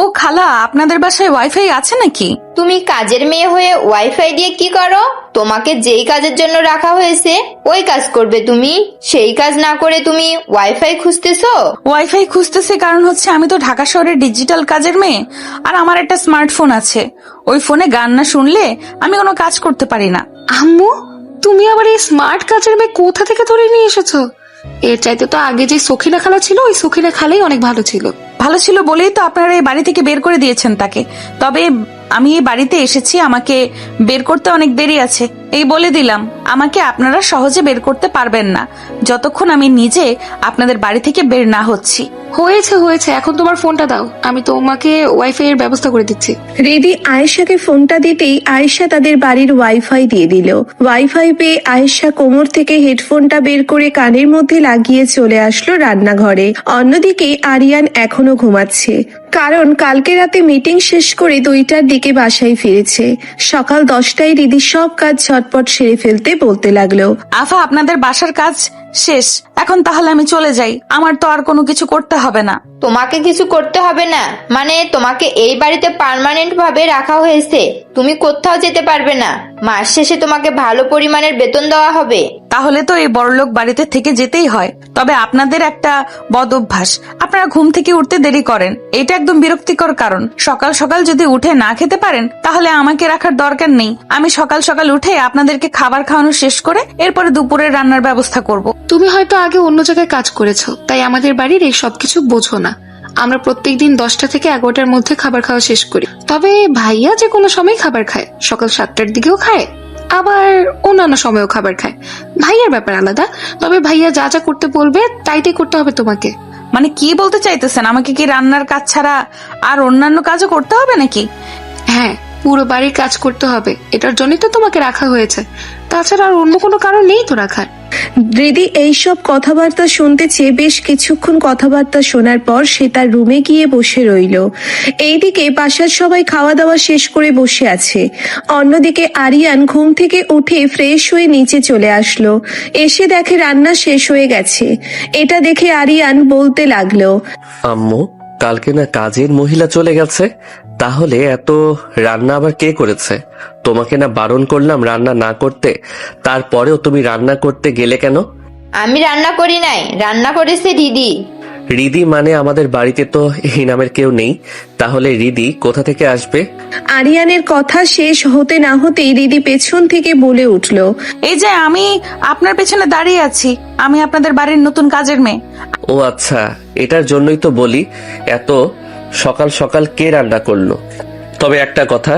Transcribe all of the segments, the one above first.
ও খালা, আপনাদের বাসায় ওয়াইফাই আছে নাকি? তুমি কাজের মেয়ে হয়ে ওয়াইফাই দিয়ে কি করো? তোমাকে যেই কাজের জন্য রাখা হয়েছে ওই কাজ করবে তুমি, সেই কাজ না করে তুমি ওয়াইফাই খুঁজতেছো? ওয়াইফাই খুঁজতেছে কারণ হচ্ছে আমি তো ঢাকা শহরের ডিজিটাল কাজের মেয়ে, আর আমার একটা স্মার্টফোন আছে। ওই ফোনে গান না শুনলে আমি কোনো কাজ করতে পারি না। আম্মু, তুমি আবার এই স্মার্ট কাজের মেয়ে কোথা থেকে ধরে নিয়ে এসেছো? এর চাইতে তো আগে যে সখিনা খালা ছিল ওই সখিনা খালাই অনেক ভালো ছিল। ভালো ছিল বলেই তো আপনারা এই বাড়ি থেকে বের করে দিয়েছেন তাকে। তবে আমি এই বাড়িতে এসেছি, আমাকে বের করতে অনেক দেরি আছে, এই বলে দিলাম। আমাকে আপনারা সহজে বের করতে পারবেন না যতক্ষণ আমি নিজে আপনাদের বাড়ি থেকে বের না হচ্ছি। হয়েছে হয়েছে, এখন তোমার ফোনটা দাও, আমি তোমাকে ওয়াইফাই এর ব্যবস্থা করে দিচ্ছি। রিদি আয়েশাকে ফোনটা দিতেই আয়েশা তাদের বাড়ির ওয়াইফাই দিয়ে দিল। ওয়াইফাই পেয়ে আয়েশা কোমর থেকে হেডফোনটা বের করে কানের মধ্যে লাগিয়ে চলে আসলো রান্নাঘরে। অন্যদিকে আরিয়ান এখনো ঘুমাচ্ছে, কারণ কালকে রাতে মিটিং শেষ করে 2টার দিকে বাসায় ফিরেছে। সকাল 10টায় রিদি সব কাজ ঝটপট সেরে ফেলতে বলতে লাগলো, আফা, আপনাদের বাসার কাজ শেষ, এখন তাহলে আমি চলে যাই, আমার তো আর কোনো কিছু করতে হবে না। তোমাকে কিছু করতে হবে না মানে? তোমাকে এই বাড়িতে পার্মানেন্ট ভাবে রাখা হয়েছে, তুমি কোথাও যেতে পারবে না। মাস শেষে তোমাকে ভালো পরিমাণের বেতন দেওয়া হবে। তাহলে তো এই বড়লোক বাড়িতে থেকে যেতেই হয়। তবে আপনাদের একটা বদ অভ্যাস, আপনারা ঘুম থেকে উঠতে দেরি করেন, এটা একদম বিরক্তিকর। কারণ সকাল সকাল যদি উঠে না খেতে পারেন তাহলে আমাকে রাখার দরকার নেই। আমি সকাল সকাল উঠে আপনাদেরকে খাবার খাওয়ানো শেষ করে এরপরে দুপুরের রান্নার ব্যবস্থা করব। তুমি হয়তো আগে অন্য জায়গায় কাজ করেছো, তাই আমাদের বাড়ির এই সবকিছু বোঝো না। আমরা প্রত্যেকদিন 10টা থেকে 11টার মধ্যে খাবার খাওয়া শেষ করি। তবে ভাইয়া যে কোনো সময় খাবার খায়, সকাল 7টার দিকেও খায়, আবার অন্যান্য সময়েও খাবার খায়। ভাইয়ার ব্যাপার আলাদা, তবে ভাইয়া যা যা করতে বলবে তাই করতে হবে তোমাকে। মানে কি বলতে চাইতেছেন? আমাকে কি রান্নার কাজ ছাড়া আর অন্যান্য কাজও করতে হবে নাকি? হ্যাঁ, পুরো বাড়ির কাজ করতে হবে, এটার জন্যই তো তোমাকে রাখা হয়েছে। তাছাড়া আর অন্য কোনো কারণ নেই তো রাখার। রিদি এইসব কথাবার্তা শুনতে চেয়ে বেশ কিছুক্ষণ কথাবার্তা শোনার পর সে তার রুমে গিয়ে বসে রইল। এইদিকে বাসার সবাই খাওয়া দাওয়া শেষ করে বসে আছে। অন্যদিকে আরিয়ান ঘুম থেকে উঠে ফ্রেশ হয়ে নিচে চলে আসলো। এসে দেখে রান্না শেষ হয়ে গেছে। এটা দেখে আরিয়ান বলতে লাগলো, আম্মু, কালকে না কাজের মহিলা চলে গেছে, তাহলে এত রান্না আবার কে করেছে? তোমাকে না বারণ করলাম রান্না না করতে, তারপরেও তুমি রান্না করতে গেলে কেন? আমি রান্না করি নাই, রান্না করেছে দিদি। রিদি মানে আমাদের বাড়িতে তো এই নামের কেউ নেই, তাহলে রিদি কোথা থেকে আসবে? আরিয়ানের কথা শেষ হতে না হতেই রিদি পেছন থেকে বলে উঠল, এই যে আমি আপনার পেছনে দাঁড়িয়ে আছি, আমি আপনাদের বাড়ির নতুন কাজের মেয়ে। ও আচ্ছা, এটার জন্যই তো বলি এত সকাল সকাল কে রান্না করলো। তবে একটা কথা,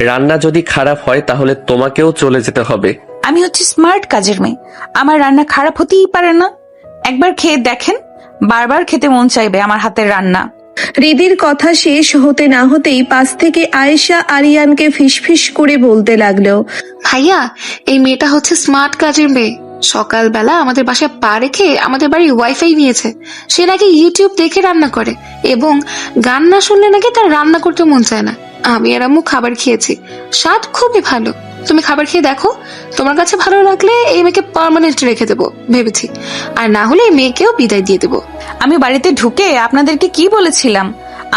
রান্না যদি খারাপ হয় তাহলে তোমাকেও চলে যেতে হবে। আমি হচ্ছে স্মার্ট কাজের মেয়ে, আমার রান্না খারাপ হতেই পারে না। একবার খেয়ে দেখেন, বারবার খেতে মন চাইবে আমার হাতের রান্না। রিদির কথা শেষ হতে না হতেই পাশ থেকে আয়েশা আরিয়ানকে ফিসফিস করে বলতে লাগলো, ভাইয়া, এই মেয়েটা হচ্ছে স্মার্ট কাজের মেয়ে। সকালবেলা আমাদের বাসায় পা রেখে আমাদের বাড়ির ওয়াইফাই নিয়েছে। সে নাকি ইউটিউব দেখে রান্না করে, এবং গান না শুনলে নাকি তার রান্না করতে মন চায় না। আমি আর আম্মু খাবার খেয়েছি, স্বাদ খুবই ভালো। তুমি খাবার খেয়ে দেখো, তোমার কাছে ভালো লাগলে এই মেয়েকে পার্মানেন্ট রেখে দেবো ভেবেছি, আর না হলে এই মেয়েকেও বিদায় দিয়ে দেবো। আমি বাড়িতে ঢুকে আপনাদেরকে কি বলেছিলাম?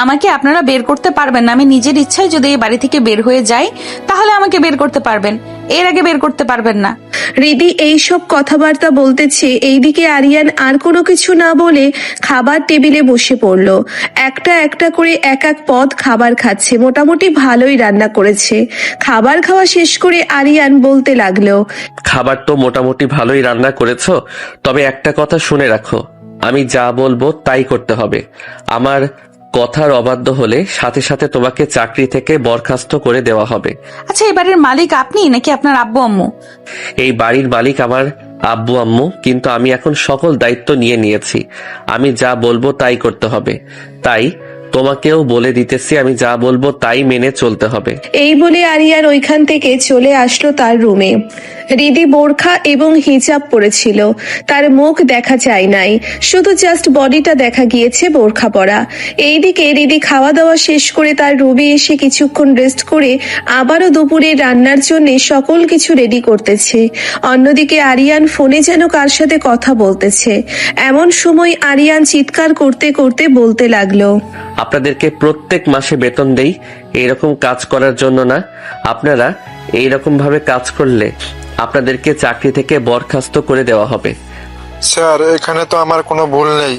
আমাকে আপনারা বের করতে পারবেন না। আমি নিজের ইচ্ছায় যদি এই বাড়ি থেকে বের হয়ে যাই তাহলে আমাকে বের করতে পারবেন, এর আগে বের করতে পারবেন না। রিদি এইসব কথাবার্তা বলতেছে, এইদিকে আরিয়ান আর কোনো কিছু না বলে খাবার টেবিলে বসে পড়লো। একটা একটা করে এক এক পদ খাবার খাচ্ছে। মোটামুটি ভালোই রান্না করেছে। খাবার খাওয়া শেষ করে আরিয়ান বলতে লাগলো, খাবার তো মোটামুটি ভালোই রান্না করেছো, তবে একটা কথা শুনে রাখো, আমি যা বলবো তাই করতে হবে। আমার কথার অবাধ্য হলে সাথে সাথে তোমাকে চাকরি থেকে বরখাস্ত করে দেওয়া হবে। আচ্ছা, এই বাড়ির মালিক আপনি নাকি আপনার আব্বু আম্মু? এই বাড়ির মালিক আমার আব্বু আম্মু, কিন্তু আমি এখন সকল দায়িত্ব নিয়ে নিয়েছি। আমি যা বলবো তাই করতে হবে, তাই তোমাকেও বলে দিতেছি আমি যা বলবো তাই মেনে চলতে হবে। এই বলে আরিয়ান ওইখান থেকে চলে আসলো তার রুমে। রিদি বোরখা এবং হিজাব পরেছিল, তার মুখ দেখা যায় নাই, শুধু জাস্ট বডিটা দেখা গিয়েছে বোরখা পরা। এইদিকে রিদি খাওয়া দাওয়া শেষ করে তার রুমে এসে কিছুক্ষণ রেস্ট করে আবারও দুপুরে রান্নার জন্য সকল কিছু রেডি করতেছে। অন্যদিকে আরিয়ান ফোনে যেন কার সাথে কথা বলতেছে। এমন সময় আরিয়ান চিৎকার করতে করতে বলতে লাগলো, আপনাদেরকে প্রত্যেক মাসে বেতন দেই এইরকম কাজ করার জন্য না। আপনারা এইরকম ভাবে কাজ করলে আপনাদেরকে চাকরি থেকে বরখাস্ত করে দেওয়া হবে। স্যার, এখানে তো আমার কোনো ভুল নেই,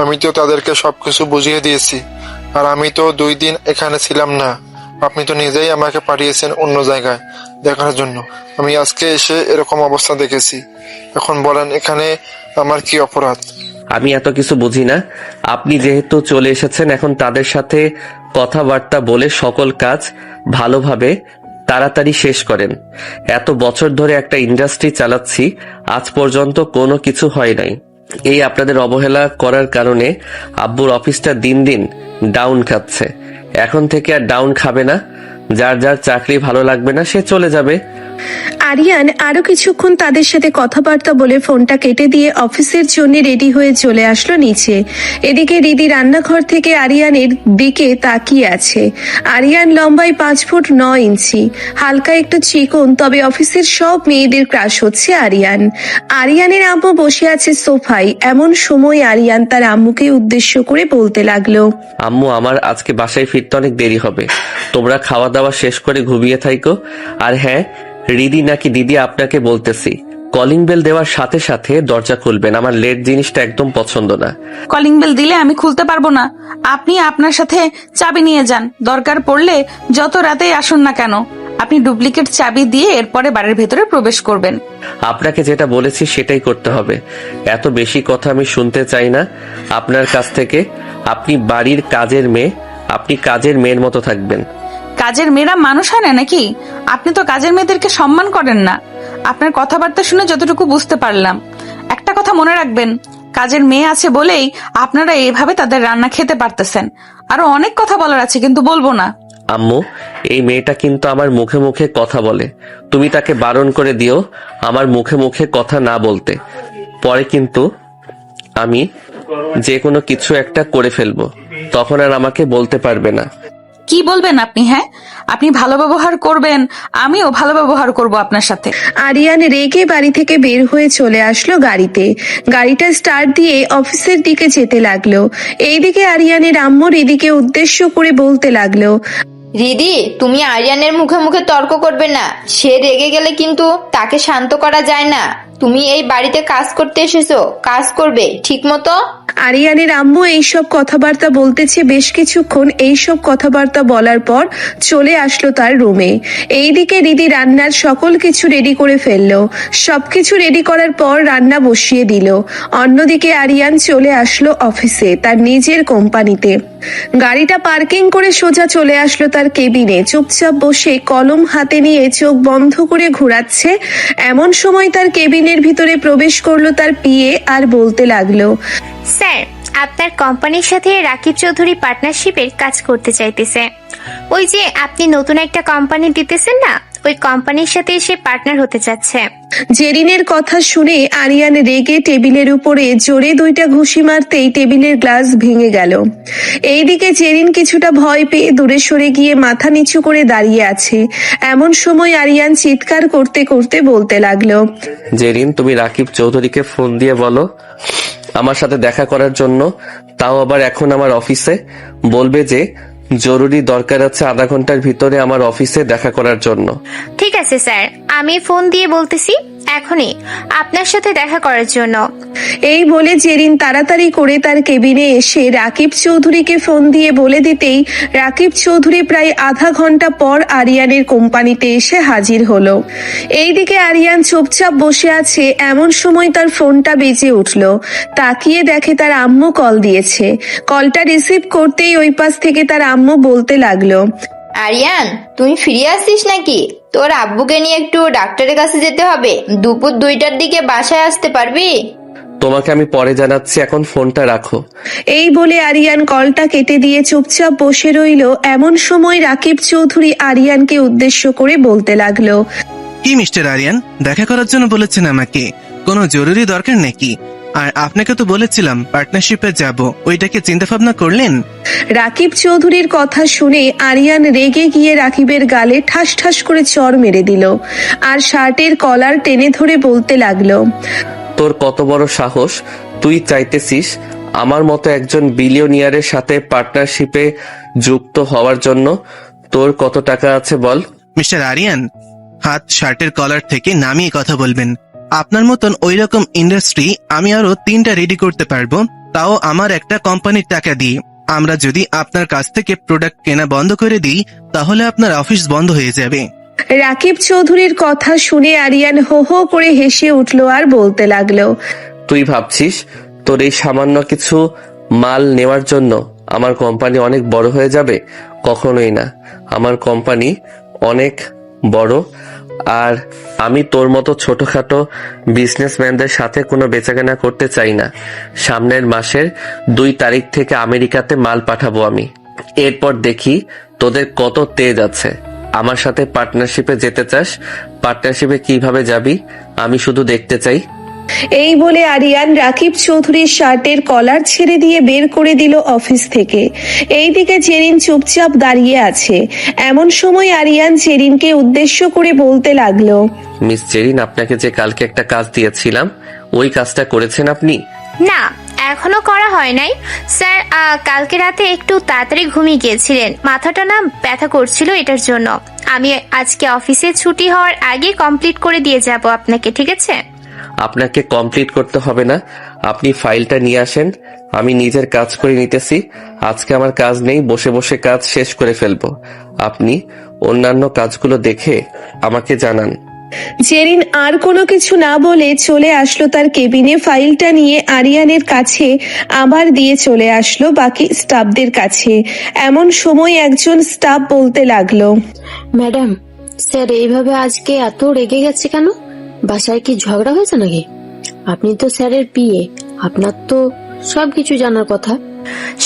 আমি তো তাদেরকে সবকিছু বুঝিয়ে দিয়েছি। আর আমি তো 2 দিন এখানে ছিলাম না, আপনি তো নিজেই আমাকে পাঠিয়েছেন অন্য জায়গায় দেখার জন্য। আমি আজকে এসে এরকম অবস্থা দেখেছি, এখন বলেন এখানে আমার কি অপরাধ? আমি এত কিছু বুঝি না। আপনি যেহেতু চলে এসেছেন, এখন তাদের সাথে কথাবার্তা বলে সকল কাজ ভালোভাবে তাড়াতাড়ি শেষ করেন। এত বছর ধরে একটা ইন্ডাস্ট্রি চালাচ্ছি, আজ পর্যন্ত কোনো কিছু হয় নাই। এই আপনাদের অবহেলা করার কারণে আব্বুর অফিসটা দিন দিন ডাউন খাচ্ছে। এখন থেকে আর ডাউন খাবে না। যার যার চাকরি ভালো লাগবে না সে চলে যাবে। আরিয়ান আরো কিছুক্ষণ তাদের সাথে কথাবার্তা বলে ফোনটা কেটে দিয়ে অফিসের জন্য রেডি হয়ে চলে আসলো নিচে। এদিকে রিদি রান্নাঘর থেকে আরিয়ানের দিকে তাকিয়ে আছে। আরিয়ান লম্বায় 5 ফুট 9 ইঞ্চি, হালকা একটু চিকন, তবে অফিসের সব মেয়েদের ক্রাশ হচ্ছে আরিয়ান। আরিয়ানের আম্মু বসে আছে সোফায়। এমন সময় আরিয়ান তার আম্মুকে উদ্দেশ্য করে বলতে লাগলো, আম্মু, আমার আজকে বাসায় ফিরতে অনেক দেরি হবে, তোমরা খাওয়া দাওয়া শেষ করে ঘুমিয়ে থাইকো। আর হ্যাঁ, রিদি নাকি দিদি আপনাকে বলতেছি, কলিং বেল দেওয়ার সাথে সাথে দরজা খুলবেন। আমার লেট জিনিসটা একদম পছন্দ না। কলিং বেল দিলে আমি খুলতে পারবো না। আপনি আপনার সাথে চাবি নিয়ে যান, দরকার পড়লে যত রাতেই আসুন না কেন আপনি ডুপ্লিকেট চাবি দিয়ে এরপরে বাড়ির ভেতরে প্রবেশ করবেন। আপনাকে যেটা বলেছি সেটাই করতে হবে। এত বেশি কথা আমি শুনতে চাই না আপনার কাছ থেকে। আপনি বাড়ির কাজের মেয়ে, আপনি কাজের মেয়ের মতো থাকবেন। কাজের মেয়েরা মানুষ হয় না নাকি? আপনি তো কাজের মেয়েদেরকে সম্মান করেন না। আপনার কথাবার্তা শুনে যতটুকু বুঝতে পারলাম। একটা কথা মনে রাখবেন, কাজের মেয়ে আছে বলেই আপনারা এইভাবে তাদের রান্না খেতে পারতেছেন। আরো অনেক কথা বলার আছে কিন্তু বলবো না। আম্মু, এই মেয়েটা কিন্তু আমার মুখে মুখে কথা বলে, তুমি তাকে বারণ করে দিও আমার মুখে মুখে কথা না বলতে। পরে কিন্তু আমি যে কোনো কিছু একটা করে ফেলবো, তখন আর আমাকে বলতে পারবে না। কি বলবেন আপনি? হ্যাঁ, আপনি ভালো ব্যবহার করবেন, আমিও ভালো ব্যবহার করব আপনার সাথে। আরিয়ান রেগে বাড়ি থেকে বের হয়ে চলে আসলো গাড়িতে। গাড়িটা স্টার্ট দিয়ে অফিসের দিকে যেতে লাগলো। এইদিকে আরিয়ানের আম্মু রিদিকে উদ্দেশ্য করে বলতে লাগলো, রিদি, তুমি আরিয়ানের মুখে মুখে তর্ক করবে না। সে রেগে গেলে কিন্তু তাকে শান্ত করা যায় না। তুমি এই বাড়িতে কাজ করতে এসেছো, কাজ করবে ঠিক মতো। আরিয়ানের আম্মু এইসব কথাবার্তা বলতেছে বেশ কিছুক্ষণ। এইসব কথাবার্তা বলার পর চলে আসলো তার রুমে। এইদিকে রিদি রান্নার সকল কিছু রেডি করে ফেললো। সবকিছু রেডি করার পর রান্না বসিয়ে দিল। অন্যদিকে আরিয়ান চলে আসলো অফিসে, তার নিজের কোম্পানিতে। গাড়িটা পার্কিং করে সোজা চলে আসলো তার কেবিনে। চুপচাপ বসে কলম হাতে নিয়ে চোখ বন্ধ করে ঘোরাচ্ছে। এমন সময় তার কেবিনের ভিতরে প্রবেশ করলো তার পিএ আর বলতে লাগলো, স্যার, আপনার কোম্পানির সাথে রাকিব চৌধুরী পার্টনারশিপের কাজ করতে চাইতেছে। ওই যে আপনি নতুন একটা কোম্পানি দিতেছেন না, ওই কোম্পানির সাথে সে পার্টনার হতে চাচ্ছে। জেরিনের কথা শুনে আরিয়ান রেগে টেবিলের উপরে জোরে 2টা ঘুষি মারতেই টেবিলের গ্লাস ভেঙে গেল। এইদিকে জেরিন কিছুটা ভয় পেয়ে দূরে সরে গিয়ে মাথা নিচু করে দাঁড়িয়ে আছে। এমন সময় আরিয়ান চিৎকার করতে করতে বলতে লাগলো, জেরিন, তুমি রাকিব চৌধুরীকে ফোন দিয়ে বলো আমার সাথে দেখা করার জন্য, তাও আবার এখন আমার অফিসে। বলবে যে জরুরি দরকার আছে, আধা ঘন্টার ভিতরে আমার অফিসে দেখা করার জন্য। ঠিক আছে স্যার, আমি ফোন দিয়ে বলতেছি এখনই আপনার সাথে দেখা করার জন্য। এই বলে জেরিন তাড়াতাড়ি করে তার কেবিনে এসে রাকিব চৌধুরীকে ফোন দিয়ে বলে দিতেই রাকিব চৌধুরী প্রায় আধা ঘন্টা পর আরিয়ানের কোম্পানিতে এসে হাজির হলো। এইদিকে আরিয়ান চুপচাপ বসে আছে। এমন সময় তার ফোনটা বেজে উঠলো। তাকিয়ে দেখে তার আম্মু কল দিয়েছে। কলটা রিসিভ করতেই ওই পাশ থেকে তার আম্মু বলতে লাগলো, আরিয়ান, তুমি ফিরে আসছিস নাকি? তোর আব্বুকে নিয়ে একটু ডাক্তারের কাছে যেতে হবে। দুপুর 2টার দিকে বাসায় আসতে পারবি? তোমাকে আমি পরে জানাচ্ছি, এখন ফোনটা রাখো। এই বলে আরিয়ান কলটা কেটে দিয়ে চুপচাপ বসে রইল। এমন সময় রাকিব চৌধুরী আরিয়ানকে উদ্দেশ্য করে বলতে লাগলো, কি মিস্টার আরিয়ান, দেখা করার জন্য বলেছেন আমাকে? কোনো জরুরি দরকার নাকি? আর আপনাকে তো বলেছিলাম পার্টনারশিপে যাব, ওইটাকে চিন্তা ভাবনা করলেন? রাকিব চৌধুরীর কথা শুনে আরিয়ান রেগে গিয়ে রাকিবের গালে ঠাস ঠাস করে চড় মেরে দিল আর শার্টের কলার টেনে ধরে বলতে লাগলো, তোর কত বড় সাহস, তুই চাইতেছিস আমার মতো একজন বিলিয়নিয়ারের সাথে পার্টনারশিপে যুক্ত হওয়ার জন্য? তোর কত টাকা আছে বল? মিস্টার আরিয়ান, হাত শার্টের কলার থেকে নামিয়ে কথা বলবেন। আপনার মতন ওই রকম ইন্ডাস্ট্রি আমি আরো 3টা রেডি করতে পারবো, তাও আমার একটা কোম্পানির টাকা দিয়ে। আমরা যদি আপনার কাছ থেকে প্রোডাক্ট কেনা বন্ধ করে দিই তাহলে আপনার অফিস বন্ধ হয়ে যাবে। রাকিব চৌধুরীর কথা শুনে আরিয়ান হো হো করে হেসে উঠল আর বলতে লাগলো, তুই ভাবছিস তোর এই সামান্য কিছু মাল নেওয়ার জন্য আমার কোম্পানি অনেক বড় হয়ে যাবে? কখনোই না। আমার কোম্পানি অনেক বড়, আর আমি তোর মতো ছোটখাটো বিজনেসম্যানদের সাথে কোনো বেচাকেনা করতে চাই না। সামনের মাসের 2 তারিখ থেকে আমেরিকাতে মাল পাঠাবো আমি। এরপর দেখি তোদের কত তেজ আছে। আমার সাথে পার্টনারশিপে যেতে চাস? পার্টনারশিপে কিভাবে যাবি আমি শুধু দেখতে চাই। এই বলে আরিয়ান রাকিব চৌধুরীর শার্টের কলার ছেড়ে দিয়ে বের করে দিল অফিস থেকে। এইদিকে জেরিন চুপচাপ দাঁড়িয়ে আছে। এমন সময় আরিয়ান জেরিনকে উদ্দেশ্য করে বলতে লাগলো, মিস জেরিন, আপনাকে যে কালকে একটা কাজ দিয়েছিলাম ওই কাজটা করেছেন আপনি? না, এখনো করা হয় নাই স্যার। কালকে রাতে একটু তাড়াতাড়ি ঘুমিয়ে গিয়েছিলেন, মাথাটা না ব্যথা করছিল, এটার জন্য। আমি আজকে অফিসে ছুটি হওয়ার আগে কমপ্লিট করে দিয়ে যাব আপনাকে, ঠিক আছে? আপনাকে কমপ্লিট করতে হবে না, আপনি ফাইলটা নিয়ে আসেন, আমি নিজের কাজ করে নিতেছি। আজকে আমার কাজ নেই, বসে বসে কাজ শেষ করে ফেলবো। আপনি অন্যান্য কাজগুলো দেখে আমাকে জানান। জেরিন আর কোনো কিছু না বলে চলে আসলো তার কেবিনে। ফাইলটা নিয়ে আরিয়ানের কাছে আবার দিয়ে চলে আসলো বাকি স্টাফদের কাছে। এমন সময় একজন স্টাফ বলতে লাগলো, ম্যাডাম, স্যার এইভাবে আজকে এত রেগে গেছে কেন? বাসায় কি ঝগড়া হয়েছে নাকি? আপনি তো স্যারের পিএ, আপনার তো সবকিছু জানার কথা।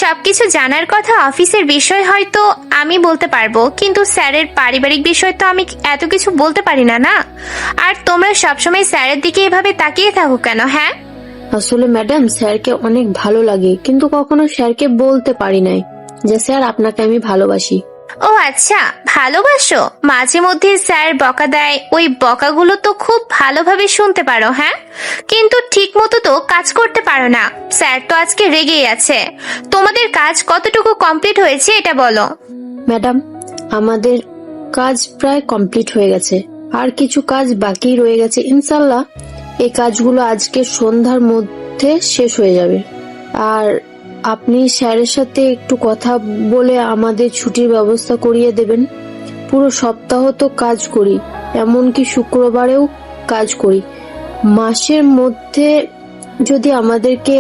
সবকিছু জানার কথা অফিসের বিষয় হয়তো আমি বলতে পারবো, কিন্তু স্যারের পারিবারিক বিষয় তো আমি এত কিছু বলতে পারি না। না, আর তোমরা সবসময় স্যারের দিকে এভাবে তাকিয়ে থাকো কেন? হ্যাঁ, আসলে ম্যাডাম, স্যারকে অনেক ভালো লাগে, কিন্তু কখনো স্যারকে বলতে পারি নাই যে স্যার আপনাকে আমি ভালোবাসি। ও আচ্ছা, ভালোবাসো। মাঝে মধ্যে স্যার বকা দেয়, ওই বকাগুলো তো খুব ভালোভাবে শুনতে পারো, হ্যাঁ, কিন্তু ঠিক মতো তো কাজ করতে পারো না। স্যার তো আজকে রেগেই আছে। তোমাদের কাজ কতটুকু কমপ্লিট হয়েছে এটা বলো। ম্যাডাম, আমাদের কাজ প্রায় কমপ্লিট হয়ে গেছে, আর কিছু কাজ বাকি রয়ে গেছে। ইনশাল্লাহ এই কাজগুলো আজকে সন্ধ্যার মধ্যে শেষ হয়ে যাবে। আর আপনি স্যারের সাথে একটু কথা বলে আমাদের ছুটির ব্যবস্থা করিয়ে দেবেন। পুরো সপ্তাহ তো কাজ করি, এমনকি শুক্রবারেও কাজ করি। মাসের মধ্যে যদি আমাদেরকে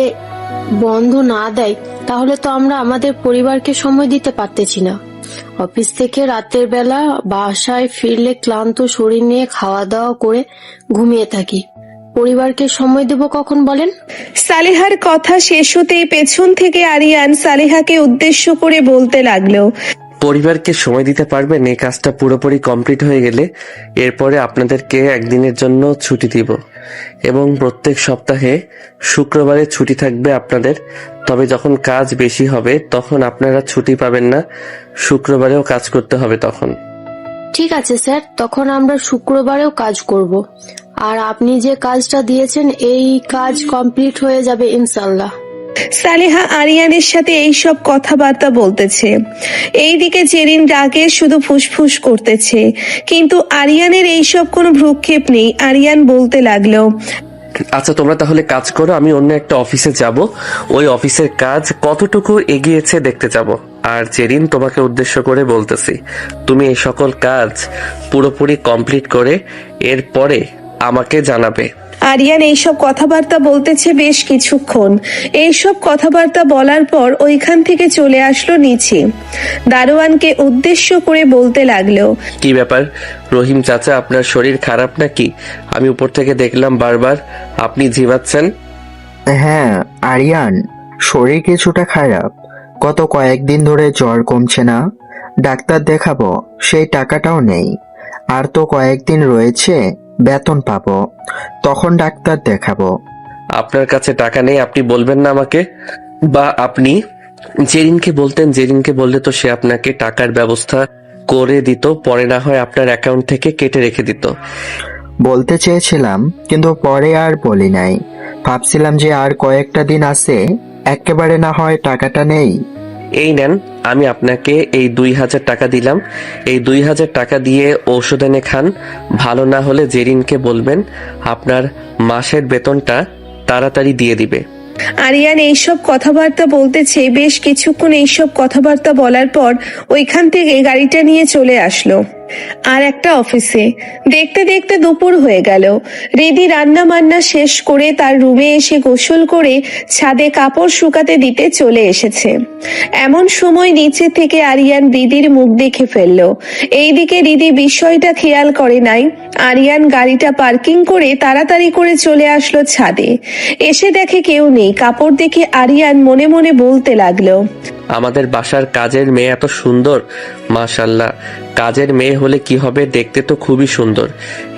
বন্ধ না দেয় তাহলে তো আমরা আমাদের পরিবারকে সময় দিতে পারতেছি না। অফিস থেকে রাতের বেলা বাসায় ফিরলে ক্লান্ত শরীর নিয়ে খাওয়া দাওয়া করে ঘুমিয়ে থাকি। পরিবারকে সময় দেব কখন বলেন? সালেহার কথা শেষ হতেই পেছন থেকে আরিয়ান সালেহাকে উদ্দেশ্য করে বলতে লাগলো, পরিবারকে সময় দিতে পারবেন এই কাজটা পুরোপুরি কমপ্লিট হয়ে গেলে? এরপরে আপনাদেরকে একদিনের জন্য ছুটি দিব, এবং প্রত্যেক সপ্তাহে শুক্রবারে ছুটি থাকবে আপনাদের। তবে যখন কাজ বেশি হবে তখন আপনারা ছুটি পাবেন না, শুক্রবারেও কাজ করতে হবে তখন। ঠিক আছে স্যার, তখন আমরা শুক্রবারেও কাজ করব। আর আপনি যে কাজটা দিয়েছেন এই কাজ কমপ্লিট হয়ে যাবে ইনশাল্লাহ। সালেহা আরিয়ানের সাথে এইসব কথাবার্তা বলতেছে। এইদিকে জেরিন রাগে শুধু ফুসফুস করতেছে, কিন্তু আরিয়ানের এইসব কোনো ভ্রুক্ষেপ নেই। আরিয়ান বলতে লাগলো, আচ্ছা তোমরা তাহলে কাজ করো, আমি অন্য একটা অফিসে যাব, ওই অফিসের কাজ কতটুকু এগিয়েছে দেখতে যাব। আর জেরিন, তোমাকে উদ্দেশ্য করে বলতেছি, তুমি এই সকল কাজ পুরোপুরি কমপ্লিট করে এরপরে আমাকে জানাবে। আরিয়ান এইসব কথাবার্তা বলতেছে বেশ কিছুক্ষণ। এইসব কথাবার্তা বলার পর ওইখান থেকে চলে আসলো নিচে। দারোয়ানকে উদ্দেশ্য করে বলতে লাগলো, কি ব্যাপার রহিম চাচা, আপনার শরীর খারাপ নাকি? আমি উপর থেকে দেখলাম বারবার আপনি ঝিমাচ্ছেন। হ্যাঁ আরিয়ান, শরীর কিছুটা খারাপ, গত কয়েকদিন ধরে জ্বর কমছে না, ডাক্তার দেখাবো সেই টাকাটাও নেই। আর তো কয়েকদিন রয়েছে, বেতন পাবো, তখন ডাক্তার দেখাবো। আপনার কাছে টাকা নেই আপনি বলবেন না আমাকে? বা আপনি জেরিনকে বলতেন, জেরিনকে বললে তো সে আপনাকে টাকার ব্যবস্থা করে দিত, পরে না হয় আপনার অ্যাকাউন্ট থেকে কেটে রেখে দিত। বলতে চেয়েছিলাম, কিন্তু পরে আর বলি নাই। ভাবছিলাম যে আর কয়েকটা দিন আছে, একেবারে না হয় টাকাটা নেই। এই নেন, আমি আপনাকে এই 2000 টাকা দিলাম। এই 2000 টাকা দিয়ে ঔষধ এনে খান। ভালো না হলে জেরিনকে বলবেন আপনার মাসের বেতনটা তাড়াতাড়ি দিয়ে দিবে। আরিয়ান এইসব কথাবার্তা বলতেছে। বেশ কিছুক্ষণ এইসব কথাবার্তা বলার পর ওইখান থেকে গাড়িটা নিয়ে চলে আসলো আর একটা অফিসে। দেখতে দেখতে দুপুর হয়ে গেল। রিদি রান্না বান্না শেষ করে তার রুমে এসে গোসল করে ছাদে কাপড় শুকাতে দিতে চলে এসেছে। এমন সময় নিচে থেকে আরিয়ান রিদির মুখ দেখে ফেললো। এইদিকে রিদি বিষয়টা খেয়াল করে নাই। আরিয়ান গাড়িটা পার্কিং করে তাড়াতাড়ি করে চলে আসলো ছাদে। এসে দেখে কেউ নেই। কাপড় দেখে আরিয়ান মনে মনে বলতে লাগলো, আমাদের বাসার কাজের মেয়ে এত সুন্দর, মাশাল্লাহ। কাজের মেয়ে হলে কি হবে, দেখতে তো খুবই সুন্দর।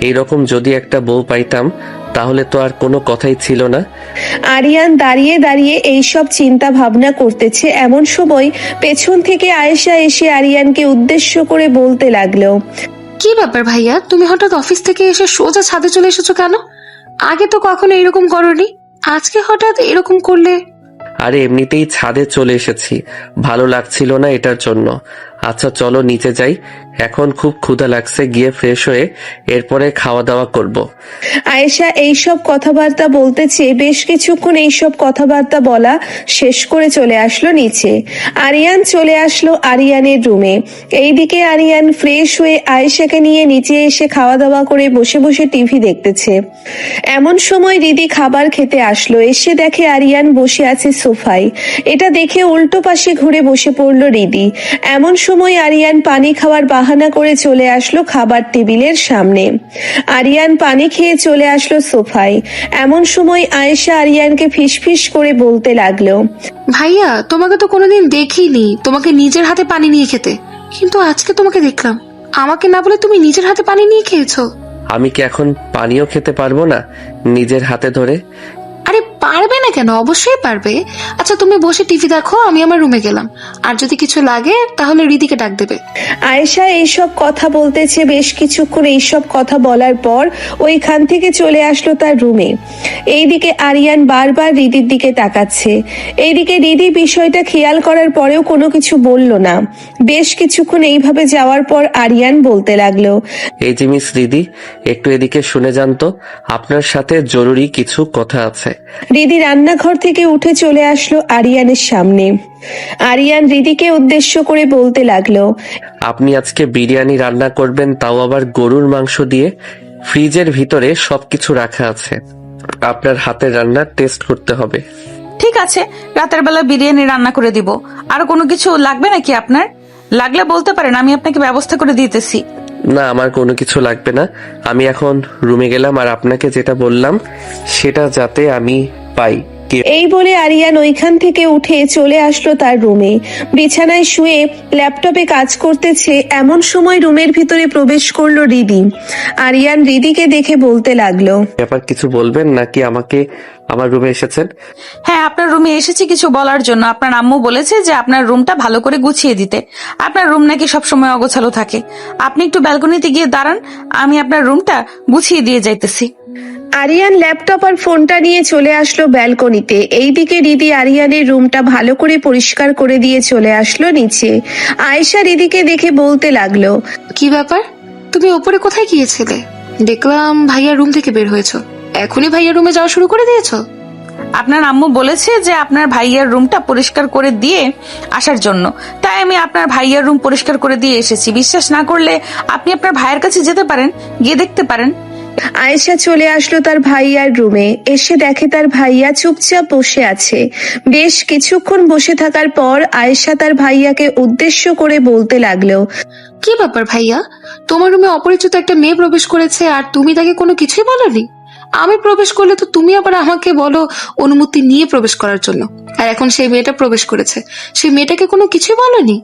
এইরকম যদি একটা বউ পাইতাম তাহলে তো আর কোনো কথাই ছিল না। আরিয়ান দাঁড়িয়ে দাঁড়িয়ে এইসব চিন্তা ভাবনা করতেছে। এমন সময় পেছন থেকে আয়েশা এসে আরিয়ানকে উদ্দেশ্য করে বলতে লাগলো, কি ব্যাপার ভাইয়া, তুমি হঠাৎ অফিস থেকে এসে সোজা ছাদে চলে এসেছো কেন? আগে তো কখনো এরকম করোনি, আজকে হঠাৎ এরকম করলে? আরে এমনিতেই ছাদে চলে এসেছি, ভালো লাগছিল না এটার জন্য। আচ্ছা চলো নিচে যাই, এখন খুব ক্ষুধা লাগছে, গিয়ে ফ্রেশ হয়ে এরপরে খাওয়া দাওয়া করব। আয়েশা এইসব কথাবার্তা বলতেছে। বেশ কিছুক্ষণ এইসব কথাবার্তা বলা শেষ করে চলে আসলো নিচে। আরিয়ান চলে আসলো আরিয়ানের রুমে। এইদিকে আরিয়ান ফ্রেশ হয়ে আয়েশাকে নিয়ে নিচে এসে খাওয়া দাওয়া করে বসে বসে টিভি দেখতেছে। এমন সময় রিদি খাবার খেতে আসলো। এসে দেখে আরিয়ান বসে আছে সোফায়। এটা দেখে উল্টো পাশে ঘুরে বসে পড়লো রিদি। এমন সময় আরিয়ান পানি খাওয়ার বাহানা করে চলে আসলো খাবার টেবিলের সামনে। আরিয়ান পানি খেয়ে চলে আসলো সোফায়। এমন সময় আয়েশা আরিয়ানকে ফিসফিস করে বলতে লাগলো, ভাইয়া তোমাকে তো কোনোদিন দেখিনি তোমাকে নিজের হাতে পানি নিয়ে খেতে, কিন্তু আজকে তোমাকে দেখলাম, আমাকে না বলে তুমি নিজের হাতে পানি নিয়ে খেয়েছো। আমি কি এখন পানিও খেতে পারবো না নিজের হাতে ধরে? আরে পারবে না কেন, অবশ্যই পারবে। আচ্ছা তুমি বসে টিভি দেখো, আমি আমার রুমে গেলাম, আর যদি কিছু লাগে তাহলে রিদিকে ডাক দেবে। আয়েশা এইসব কথা বলতেছে। বেশ কিছুক্ষণ এইসব কথা বলার পর ওইখান থেকে চলে আসলো তার রুমে। এইদিকে আরিয়ান বারবার রিদির দিকে তাকাচ্ছে। এইদিকে রিদি বিষয়টা খেয়াল করার পরেও কোনো কিছু বলল না। বেশ কিছুক্ষণ এইভাবে যাওয়ার পর আরিয়ান বলতে লাগলো, এই যে মিস রিদি, একটু এদিকে শুনে যান তো, আপনার সাথে জরুরি কিছু কথা আছে। রিদি রান্নাঘর থেকে উঠে চলে আসলো আরিয়ানের সামনে। আরিয়ান রিদিকে উদ্দেশ্য করে বলতে লাগলো, আপনি আজকে বিরিয়ানি রান্না করবেন, তাও আবার গরুর মাংস দিয়ে। ফ্রিজের ভিতরে সবকিছু রাখা আছে, আপনার হাতের রান্নার টেস্ট করতে হবে। ঠিক আছে, রাতের বেলা বিরিয়ানি রান্না করে দিব। আর কোনো কিছু লাগবে নাকি আপনার? লাগলে বলতে পারেন, আমি আপনাকে ব্যবস্থা করে দিতেছি। না, আমার কোনো কিছু লাগবে না। আমি এখন রুমে গেলাম, আর আপনাকে যেটা বললাম সেটা যাতে আমি পাই। এই বলে আরিয়ান ওইখান থেকে উঠে চলে আসলো তার রুমে। বিছানায় শুয়ে ল্যাপটপে কাজ করতেছে। এমন সময় রুমের ভিতরে প্রবেশ করলো রিদি। আরিয়ান রিদিকে দেখে বলতে লাগলো, ব্যাপার কিছু বলবেন নাকি আমাকে? আমার রুমে এসেছেন? হ্যাঁ, আপনার রুমে এসেছি কিছু বলার জন্য। আপনার আম্মু বলেছে যে আপনার রুমটা ভালো করে গুছিয়ে দিতে। আপনার রুম নাকি সবসময় অগোছালো থাকে। আপনি একটু ব্যালকনিতে গিয়ে দাঁড়ান, আমি আপনার রুমটা গুছিয়ে দিয়ে যাইতেছি। আরিয়ান ল্যাপটপ আর ফোনটা নিয়ে চলে আসলো ব্যালকনিতে। এইদিকে রিদি আরিয়ানের রুমটা ভালো করে পরিষ্কার করে দিয়ে চলে আসলো নিচে। আয়েশা রিদিকে দেখে বলতে লাগলো, কি ব্যাপার, তুমি ওপরে কোথায় গিয়েছিলে? দেখলাম ভাইয়ার রুম থেকে বের হয়েছো, এখনই ভাইয়ার রুমে যাওয়া শুরু করে দিয়েছো? আপনার আম্মু বলেছে যে আপনার ভাইয়ার রুমটা পরিষ্কার করে দিয়ে আসার জন্য, তাই আমি আপনার ভাইয়ার রুম পরিষ্কার করে দিয়ে এসেছি। বিশ্বাস না করলে আপনি আপনার ভাইয়ের কাছে যেতে পারেন, গিয়ে দেখতে পারেন। আয়েশা চলে আসলো তার ভাইয়ার রুমে। এসে দেখে তার ভাইয়া চুপচাপ বসে আছে। বেশ কিছুক্ষণ বসে থাকার পর আয়েশা তার ভাইয়াকে উদ্দেশ্য করে বলতে লাগলো, কি ব্যাপার ভাইয়া, তোমার রুমে অপরিচিত একটা মেয়ে প্রবেশ করেছে আর তুমি তাকে কোনো কিছুই বলোনি? আমি প্রবেশ করলে তো তুমি আবার আমাকে বলো অনুমতি নিয়ে প্রবেশ করার জন্য, আর এখন সেই মেয়েটা প্রবেশ করেছে, সেই মেয়েটাকে কোনো কিছুই বলোনি?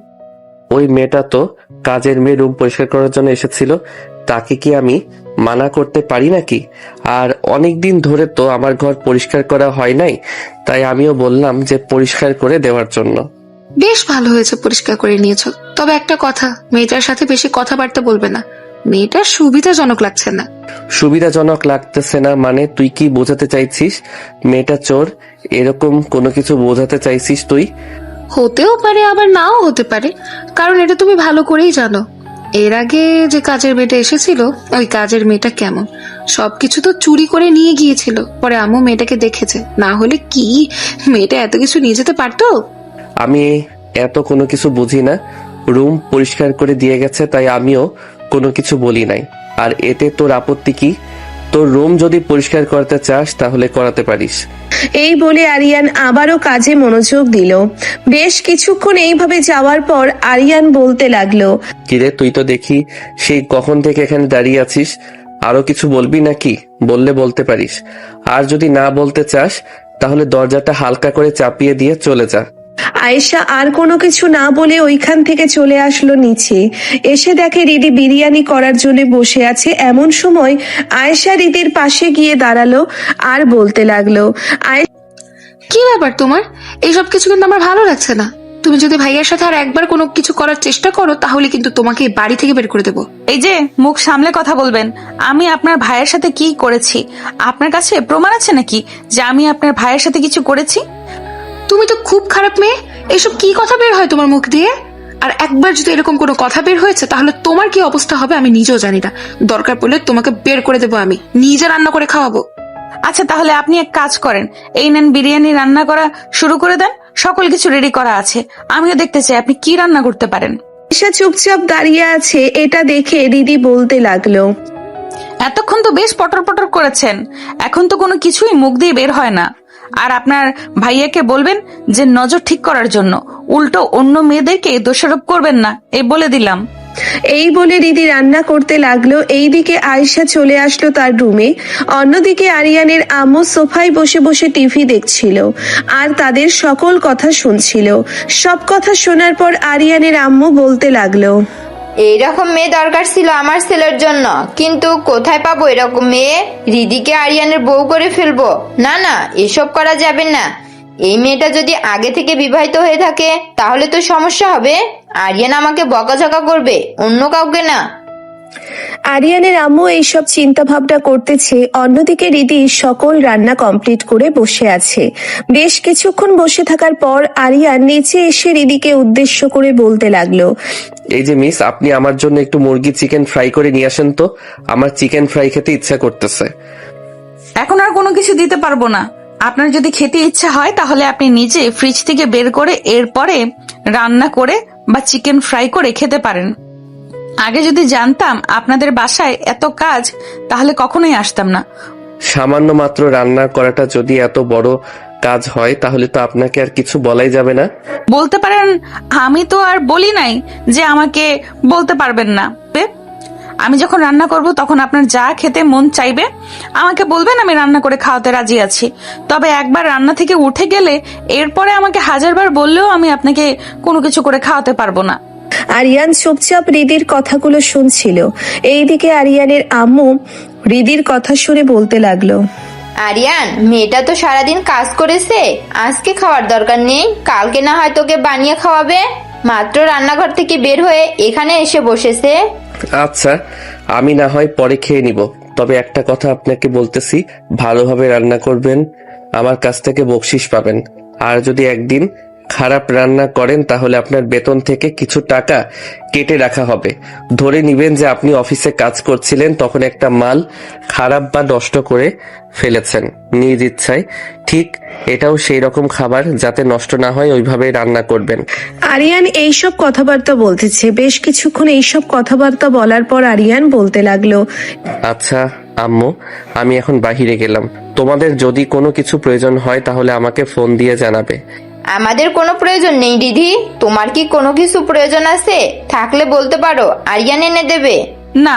ওই মেয়েটা তো কাজের মেয়ে রুম পরিষ্কার করার জন্য এসেছিল, তাকে কি আমি মানা করতে পারি নাকি? আর অনেক দিন ধরে তো আমার ঘর পরিষ্কার করা হয় নাই, তাই আমিও বললাম যে পরিষ্কার করে দেওয়ার জন্য। বেশ ভালো হয়েছে পরিষ্কার করে নিয়েছো। তবে একটা কথা, মেয়েটার সাথে বেশি কথাবার্তা বলবে না। মেয়েটার সুবিধাজনক লাগছে না। সুবিধাজনক লাগতেছে না মানে তুই কি বোঝাতে চাইছিস? মেয়েটা চোর এরকম কোনো কিছু বোঝাতে চাইছিস তুই? হতেও পারে আবার নাও হতে পারে, কারণ এটা তুমি ভালো করেই জানো। এর আগে যে কাজের মেয়েটা এসেছিল, ওই কাজের মেয়েটা কেমন, সবকিছু তো চুরি করে নিয়ে গিয়েছিল। পরে আম্মু মেয়েটাকে দেখেছে, না হলে কি মেয়েটা এত কিছু নিয়ে যেতে পারতো? আমি এত কোনো কিছু বুঝি না। রুম পরিষ্কার করে দিয়ে গেছে, তাই আমিও কোনো কিছু বলি নাই। আর এতে তোর আপত্তি কি? তোর রুম যদি পরিষ্কার করতে চাস তাহলে করাতে পারিস। এই বলে আরিয়ান আবারও কাজে মনোযোগ দিল। বেশ কিছুক্ষণ এইভাবে যাওয়ার পর আরিয়ান বলতে লাগলো, কিরে, তুই তো দেখি সেই কখন থেকে এখানে দাঁড়িয়ে আছিস। আরো কিছু বলবি নাকি? বললে বলতে পারিস, আর যদি না বলতে চাস তাহলে দরজাটা হালকা করে চাপিয়ে দিয়ে চলে যা। আয়েশা আর কোনো কিছু না বলে ওইখান থেকে চলে আসলো নিচে। এসে দেখে রিদি বিরিয়ানি করার জন্য বসে আছে। এমন সময় আয়েশা রিদির পাশে গিয়ে দাঁড়ালো আর বলতে লাগলো, কি ব্যাপার তোমার? এইসব কিছু কিন্তু আমার ভালো লাগছে না। তুমি যদি ভাইয়ার সাথে আর একবার কোনো কিছু করার চেষ্টা করো তাহলে কিন্তু তোমাকে এই বাড়ি থেকে বের করে দেবো। এই যে, মুখ সামলে কথা বলবেন। আমি আপনার ভাইয়ের সাথে কি করেছি? আপনার কাছে প্রমাণ আছে নাকি যে আমি আপনার ভাইয়ের সাথে কিছু করেছি? তুমি তো খুব খারাপ মেয়ে। এসব কি কথা বের হয় তোমার মুখ দিয়ে? আর একবার যদি এরকম কোনো কথা বের হয়েছে তাহলে তোমার কি অবস্থা হবে আমি নিজেও জানি না। দরকার পড়লে তোমাকে বের করে দেবো, আমি নিজে রান্না করে খাওয়াবো। আচ্ছা, তাহলে আপনি এক কাজ করেন, এই নেন বিরিয়ানি রান্না করা শুরু করে দেন। সকল কিছু রেডি করা আছে, আমিও দেখতে চাই আপনি কি রান্না করতে পারেন। আয়েশা চুপচাপ দাঁড়িয়ে আছে। এটা দেখে রিদি বলতে লাগলো, এতক্ষণ তো বেশ পটর পটর করেছেন, এখন তো কোনো কিছুই মুখ দিয়ে বের হয় না। আর আপনার ভাইয়াকে বলবেন যে নজর ঠিক করার জন্য, উল্টো অন্য মেয়েদেরকে দোষারোপ করবেন না, এই বলে দিলাম। এই বলে রিদি রান্না করতে লাগলো। এইদিকে আয়েশা চলে আসলো তার রুমে। অন্যদিকে আরিয়ানের আম্মু সোফায় বসে বসে টিভি দেখছিল আর তাদের সকল কথা শুনছিল। সব কথা শোনার পর আরিয়ানের আম্মু বলতে লাগলো, এইরকম মেয়ে দরকার ছিল আমার ছেলের জন্য, কিন্তু কোথায় পাবো এরকম মেয়ে? রিদিকে আরিয়ানের বউ করে ফেলবো? না না, এসব করা যাবে না। এই মেয়েটা যদি আগে থেকে বিবাহিত হয়ে থাকে তাহলে তো সমস্যা হবে। আরিয়ান আমাকে বকাঝকা করবে, অন্য কাউকে না। আরিয়ানের আম্মু এইসব চিন্তা ভাবনা করতেছে। অন্যদিকে রিদি সকল রান্না কমপ্লিট করে বসে আছে। বেশ কিছুক্ষণ বসে থাকার পর আরিয়ান নিচে এসে রিদিকে উদ্দেশ্য করে বলতে লাগলো, এই যে মিস, আপনি আমার জন্য একটু মুরগি চিকেন ফ্রাই করে নিয়ে আসেন তো। আমার চিকেন ফ্রাই খেতে ইচ্ছা করতেছে। এখন আর কোনো কিছু দিতে পারবো না। আপনার যদি খেতে ইচ্ছা হয় তাহলে আপনি নিজে ফ্রিজ থেকে বের করে এরপরে রান্না করে বা চিকেন ফ্রাই করে খেতে পারেন। আগে যদি জানতাম আপনাদের বাসায় এত কাজ তাহলে কখনোই আসতাম না। সামান্য মাত্র রান্না করাটা যদি এত বড় কাজ হয় তাহলে তো আপনাকে আর কিছু বলাই যাবে না। বলতে পারেন, আমি তো আর বলি নাই যে আমাকে বলতে পারবেন না। আমি যখন রান্না করব তখন আপনার যা খেতে মন চাইবে আমাকে বলবেন, আমি রান্না করে খাওয়াতে রাজি আছি। তবে একবার রান্না থেকে উঠে গেলে এরপরে আমাকে হাজারবার বললেও আমি আপনাকে কোনো কিছু করে খাওয়াতে পারবো না। আরিয়ান চুপচাপ রিদির কথাগুলো শুনছিল। এইদিকে আরিয়ানের আম্মু রিদির কথা শুনে বলতে লাগলো, আরিয়ান, মেয়েটা তো সারাদিন কাজ করেছে, আজকে খাওয়ার দরকার নেই, কালকে না হয় তোকে বানিয়ে খাওয়াবে। মাত্র রান্নাঘর থেকে বের হয়ে এখানে এসে বসেছে। আচ্ছা, আমি না হয় পরে খেয়ে নিব, তবে একটা কথা আপনাকে বলতেছি, ভালোভাবে রান্না করবেন, আমার কাছ থেকে বকশিশ পাবেন। আর যদি একদিন খারাপ রান্না করেন তাহলে আপনার বেতন থেকে কিছু টাকা কেটে রাখা হবে। ধরে নিবেন যে আপনি অফিসে কাজ করছিলেন, তখন একটা মাল খারাপ বা নষ্ট করে ফেলেছেন নিজ ইচ্ছায়। ঠিক এটাও সেই রকম খাবার, যাতে নষ্ট না হয় ওইভাবে রান্না করবেন। আরিয়ান এইসব কথাবার্তা বলতেছে। বেশ কিছুক্ষণ এইসব কথাবার্তা বলার পর আরিয়ান বলতে লাগলো, আচ্ছা আম্মু, আমি এখন বাহিরে গেলাম। তোমাদের যদি কোনো কিছু প্রয়োজন হয় তাহলে আমাকে ফোন দিয়ে জানাবে। আমাদের কোনো প্রয়োজন নেই দিদি। তোমার কি কোনো কিছু প্রয়োজন আছে? থাকলে বলতে পারো, আরিয়ান এনে দেবে। না,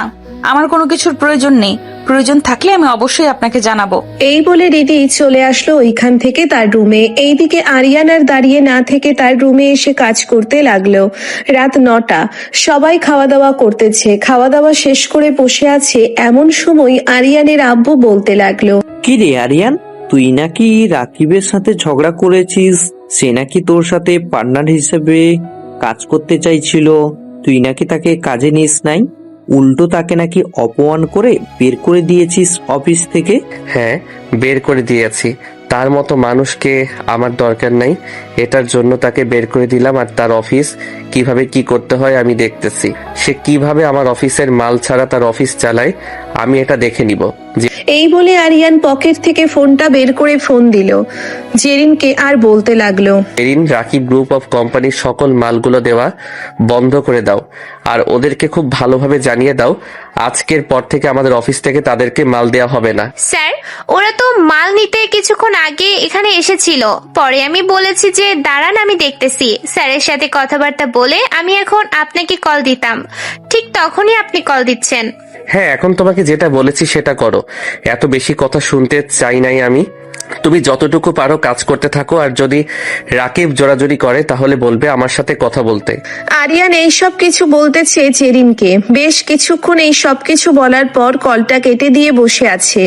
আমার কোনো কিছুর প্রয়োজন নেই। প্রয়োজন থাকলে আমি অবশ্যই আপনাকে জানাবো। এই বলে রিদি চলে আসলো ওইখান থেকে তার রুমে। এইদিকে আরিয়ান আর দাঁড়িয়ে না থেকে তার রুমে এসে কাজ করতে লাগলো। রাত 9টা, সবাই খাওয়া দাওয়া করতেছে। খাওয়া দাওয়া শেষ করে বসে আছে, এমন সময় আরিয়ানের আব্বু বলতে লাগলো, কি রে আরিয়ান, তুই নাকি রাকিবের সাথে ঝগড়া করেছিস? সে নাকি তোর সাথে পার্টনার হিসেবে কাজ করতে চাইছিল, তুই নাকি তাকে কাজে নিস নাই, উল্টো তাকে নাকি অপমান করে বের করে দিয়েছিস অফিস থেকে। হ্যাঁ, বের করে দিয়েছি। তার মতো মানুষকে আমার দরকার নাই, এটার জন্য তাকে বের করে দিলাম। আর তার অফিস কিভাবে কি করতে হয় আমি দেখতেছি। সে কিভাবে আমার অফিসের মাল ছাড়া তার অফিস চালায় আমি এটা দেখে নিব। এই বলে আরিয়ান পকেট থেকে ফোনটা বের করে ফোন দিল জেরিনকে আর বলতে লাগলো, এরিন, রাকিব গ্রুপ অফ কোম্পানির সকল মালগুলো দেওয়া বন্ধ করে দাও আর ওদেরকে খুব ভালোভাবে জানিয়ে দাও আজকের পর থেকে আমাদের অফিস থেকে তাদেরকে মাল দেওয়া হবে না। স্যার, ওরা তো মাল নিতে কিছুক্ষণ আগে এখানে এসেছিল। পরে আমি বলেছি যে দাঁড়ান, আমি দেখতেছি। স্যারের সাথে কথাবার্তা বলে আমি এখন আপনাকে কল দিতাম, ঠিক তখনই আপনি কল দিচ্ছেন। হ্যাঁ, এখন তোমাকে যেটা বলেছি সেটা করো, এত বেশি কথা শুনতে চাই নাই আমি। তুমি যতটুকু পারো কাজ করতে থাকো, আর যদি রাকিব জোরাজুরি করে তাহলে বলবে আমার সাথে কথা বলতে। আরিয়ান এইসব কিছু বলতেছে জেরিনকে। বেশ কিছুক্ষণ এই সব কিছু বলার পর কলটা কেটে দিয়ে বসে আছে।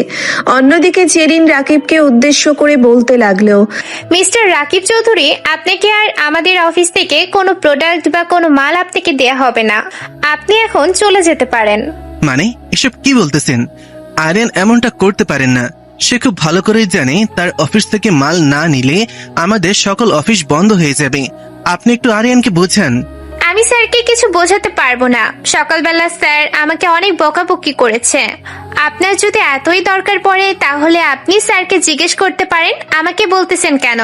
অন্যদিকে জেরিন রাকিবকে উদ্দেশ্য করে বলতে লাগলো, মিস্টার রাকিব চৌধুরী, আপনাকে আর আমাদের অফিস থেকে কোনো প্রোডাক্ট বা কোনো মাল আপনাকে দেয়া হবে না। আপনি এখন চলে যেতে পারেন। মানে এসব কি বলতেছেন? আরিয়ান এমনটা করতে পারেন না। সে খুব ভালো করেই জানে তার অফিস থেকে মাল না নিলে আমাদের সকল অফিস বন্ধ হয়ে যাবে। আপনি একটু আরিয়ানকে বোঝান। আমি স্যারকে কিছু বোঝাতে পারবো না। সকালবেলা স্যার আমাকে অনেক বকাবকি করেছে। আপনার যদি এতই দরকার পড়ে তাহলে আপনি স্যারকে জিজ্ঞেস করতে পারেন, আমাকে বলতেছেন কেন?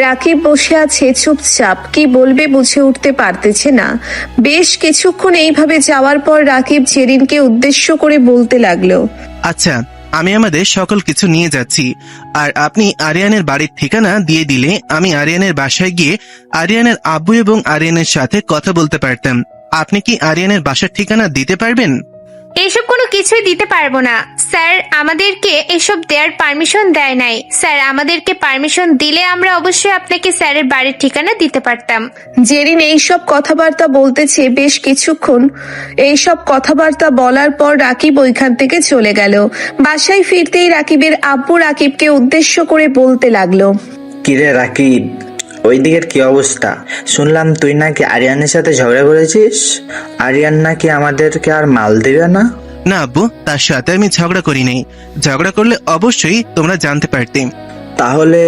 রাকিব বসে আছে চুপচাপ, কি বলবে বুঝে উঠতে পারতেছে না। বেশ কিছুক্ষণ এইভাবে যাওয়ার পর রাকিব জেরিনকে উদ্দেশ্য করে বলতে লাগলো, আচ্ছা, আমি আমাদের সকল কিছু নিয়ে যাচ্ছি, আর আপনি আরিয়ানের বাড়ির ঠিকানা দিয়ে দিলে আমি আরিয়ানের বাসায় গিয়ে আরিয়ানের আব্বু এবং আরিয়ানের সাথে কথা বলতে পারতাম। আপনি কি আরিয়ানের বাসার ঠিকানা দিতে পারবেন? এসব কোনো কিছুই দিতে পারবো না। স্যার আমাদেরকে এসব দেওয়ার পারমিশন দেয় নাই। স্যার আমাদেরকে পারমিশন দিলে আমরা অবশ্যই আপনাকে স্যারের বাড়ির ঠিকানা দিতে পারতাম। জেরিন এইসব কথাবার্তা বলতেছে বেশ কিছুক্ষণ। এইসব কথাবার্তা বলার পর রাকিব ওইখান থেকে চলে গেল। বাসায় ফিরতেই রাকিবের আব্বু রাকিবকে উদ্দেশ্য করে বলতে লাগলো, কিরে রাকিব, ওই দিকের কি অবস্থা? শুনলাম তুই নাকি আরিয়ানের সাথে ঝগড়া করেছিস। আরিয়ান নাকি আমাদেরকে আর মাল দিবে না। না আব্বু, তার সাথে আমি ঝগড়া করি নাই। ঝগড়া করলে অবশ্যই তোমরা জানতে পারতে। তাহলে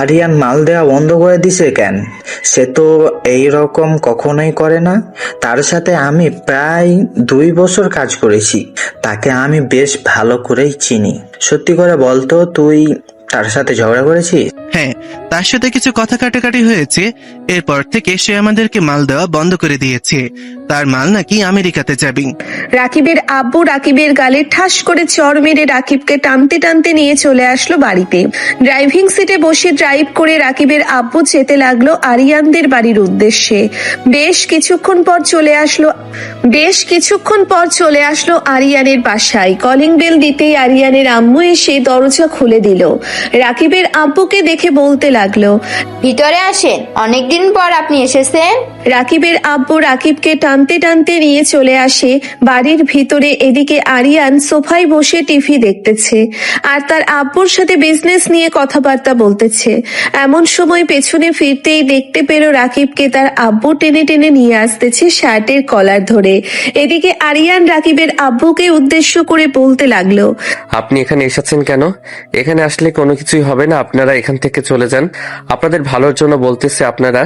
আরিয়ান মাল দেওয়া বন্ধ করে দিছে কেন? সে তো এই রকম কখনোই করে না। তার সাথে আমি প্রায় 2 বছর কাজ করেছি, তাকে আমি বেশ ভালো করেই চিনি। সত্যি করে বলতো, তুই তার সাথে ঝগড়া করেছিস? হ্যাঁ, তার সাথে কিছু কথা কাটাকাটি হয়েছে। এরপর থেকে সে আমাদেরকে মাল দেওয়া বন্ধ করে দিয়েছে। তার মাল নাকি আমেরিকাতে যাবে। রাকিবের আব্বু রাকিবের গালে ঠাস করে চড় মেরে রাকিবকে টানতে টানতে নিয়ে চলে আসলো বাড়িতে। ড্রাইভিং সিটে বসে ড্রাইভ করে রাকিবের আব্বু যেতে লাগলো আরিয়ানদের বাড়ির উদ্দেশ্যে। বেশ কিছুক্ষণ পর চলে আসলো আরিয়ানের বাসায়। কলিং বেল দিতেই আরিয়ানের আম্মু এসে দরজা খুলে দিল। রাকিবের আব্বুকে দেখে বলতে লাগলো, ভিতরে আসেন, অনেকদিন পর আপনি এসেছেন। রাকিবের আব্বু রাকিবকে টানতে টানতে নিয়ে চলে আসে বাড়ির ভিতরে। এদিকে আরিয়ান সোফায় বসে টিভি দেখতেছে আর তার আব্বুর সাথে বিজনেস নিয়ে কথাবার্তা বলতেছে। এমন সময় পেছনে ফিরতেই দেখতে পেল রাকিবকে তার আব্বু টেনে টেনে নিয়ে আসতেছে শার্টের কলার ধরে। এদিকে আরিয়ান রাকিবের আব্বুকে উদ্দেশ্য করে বলতে লাগলো, আপনি এখানে এসেছেন কেন? এখানে আসলে কোনো কিছুই হবে না, আপনারা এখান থেকে চলে যান। আপনাদের ভালোর জন্য বলতেছে, আপনারা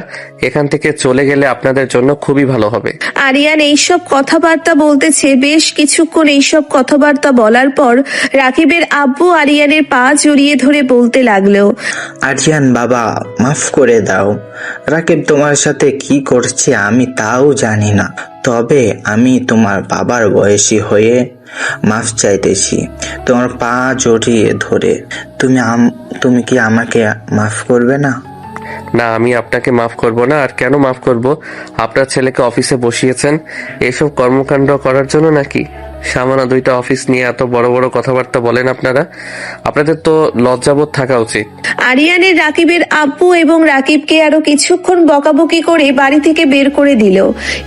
এখান থেকে চলে গেলে আপনাদের জন্য খুবই ভালো হবে। আরিয়ান এইসব কথাবার্তা বলতেছে। বেশ কিছুক্ষণ এইসব কথাবার্তা বলার পর রাকিবের আব্বু আরিয়ানের পা জড়িয়ে ধরে বলতে লাগলো, আরিয়ান বাবা, মাফ করে দাও। রাকিব তোমার সাথে কি করছে আমি তাও জানি না, তবে আমি তোমার বাবার বয়সী হয়ে মাফ চাইতেছি, তোমার পা জড়িয়ে ধরে। তুমি কি আমাকে মাফ করবে না? না, আমি আপনাকে মাফ করব না। আর কেন মাফ করব? আপনার ছেলেকে অফিসে বসিয়েছেন এসব কর্মকাণ্ড করার জন্য নাকি? সামান্য দুইটা অফিস নিয়ে এত বড় বড় কথাবার্তা বলেন আপনারা? আপনাদের তো লজ্জাবোধ থাকা উচিত। আরিয়ানের রাকিবের আব্বু এবং রাকিবকে আরো কিছুক্ষণ বকাবকি করে বাড়ি থেকে বের করে দিল।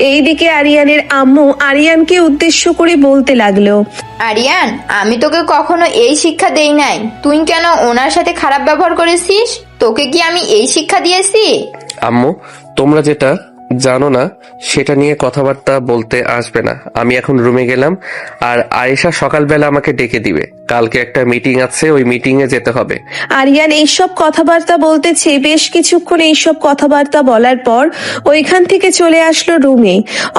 এইদিকে আরিয়ানের আম্মু আরিয়ানকে উদ্দেশ্য করে বলতে লাগলো, আরিয়ান, আমি তোকে কখনো এই শিক্ষা দেই নাই, তুই কেন ওনার সাথে খারাপ ব্যবহার করেছিস? তোকে কি আমি এই শিক্ষা দিয়েছি? আম্মু, তোমরা যেটা জানো না সেটা নিয়ে কথাবার্তা বলতে আসবে না। আমি এখন রুমে গেলাম, আর আয়েশা সকালবেলা আমাকে ডেকে দিবে। কালকে একটা মিটিং আছে, ওই মিটিং এ যেতে হবে। আরিয়ান এইসব কথাবার্তা বলতেছে। বেশ কিছুক্ষণ এইসব কথাবার্তা বলার পর ওইখান থেকে চলে আসলো রুমে।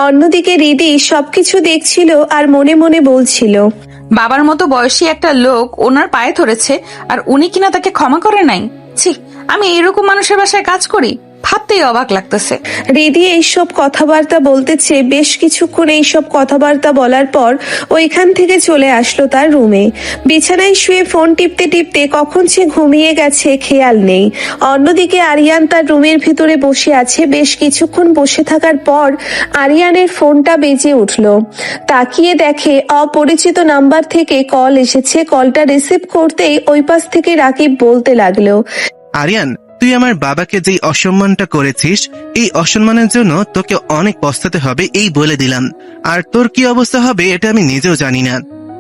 অন্যদিকে রিদি সবকিছু দেখছিল আর মনে মনে বলছিল, বাবার মতো বয়সী একটা লোক ওনার পায়ে ধরেছে, আর উনি কিনা তাকে ক্ষমা করে নাই। ছি, আমি এরকম মানুষের বাসায় কাজ করি, ভাবতেই অবাক লাগতেছে। রিদি এইসব কথাবার্তা বলতেছে। বেশ কিছুক্ষণ এইসব কথাবার্তা বলার পর ওইখান থেকে চলে আসলো তার রুমে। বিছানায় শুয়ে ফোন টিপতে টিপতে কখন সে ঘুমিয়ে গেছে খেয়াল নেই। অন্যদিকে আরিয়ান তার রুমের ভিতরে বসে আছে। বেশ কিছুক্ষণ বসে থাকার পর আরিয়ানের ফোনটা বেজে উঠলো। তাকিয়ে দেখে অপরিচিত নাম্বার থেকে কল এসেছে। কলটা রিসিভ করতেই ওই পাশ থেকে রাকিব বলতে লাগলো, আরিয়ান, তুই আমার বাবাকে যেই অসম্মানটা করেছিস, এই অসম্মানের জন্য তোকে অনেক পস্তাতে হবে, এই বলে দিলাম। আর তোর কি অবস্থা হবে এটা আমি নিজেও জানি না।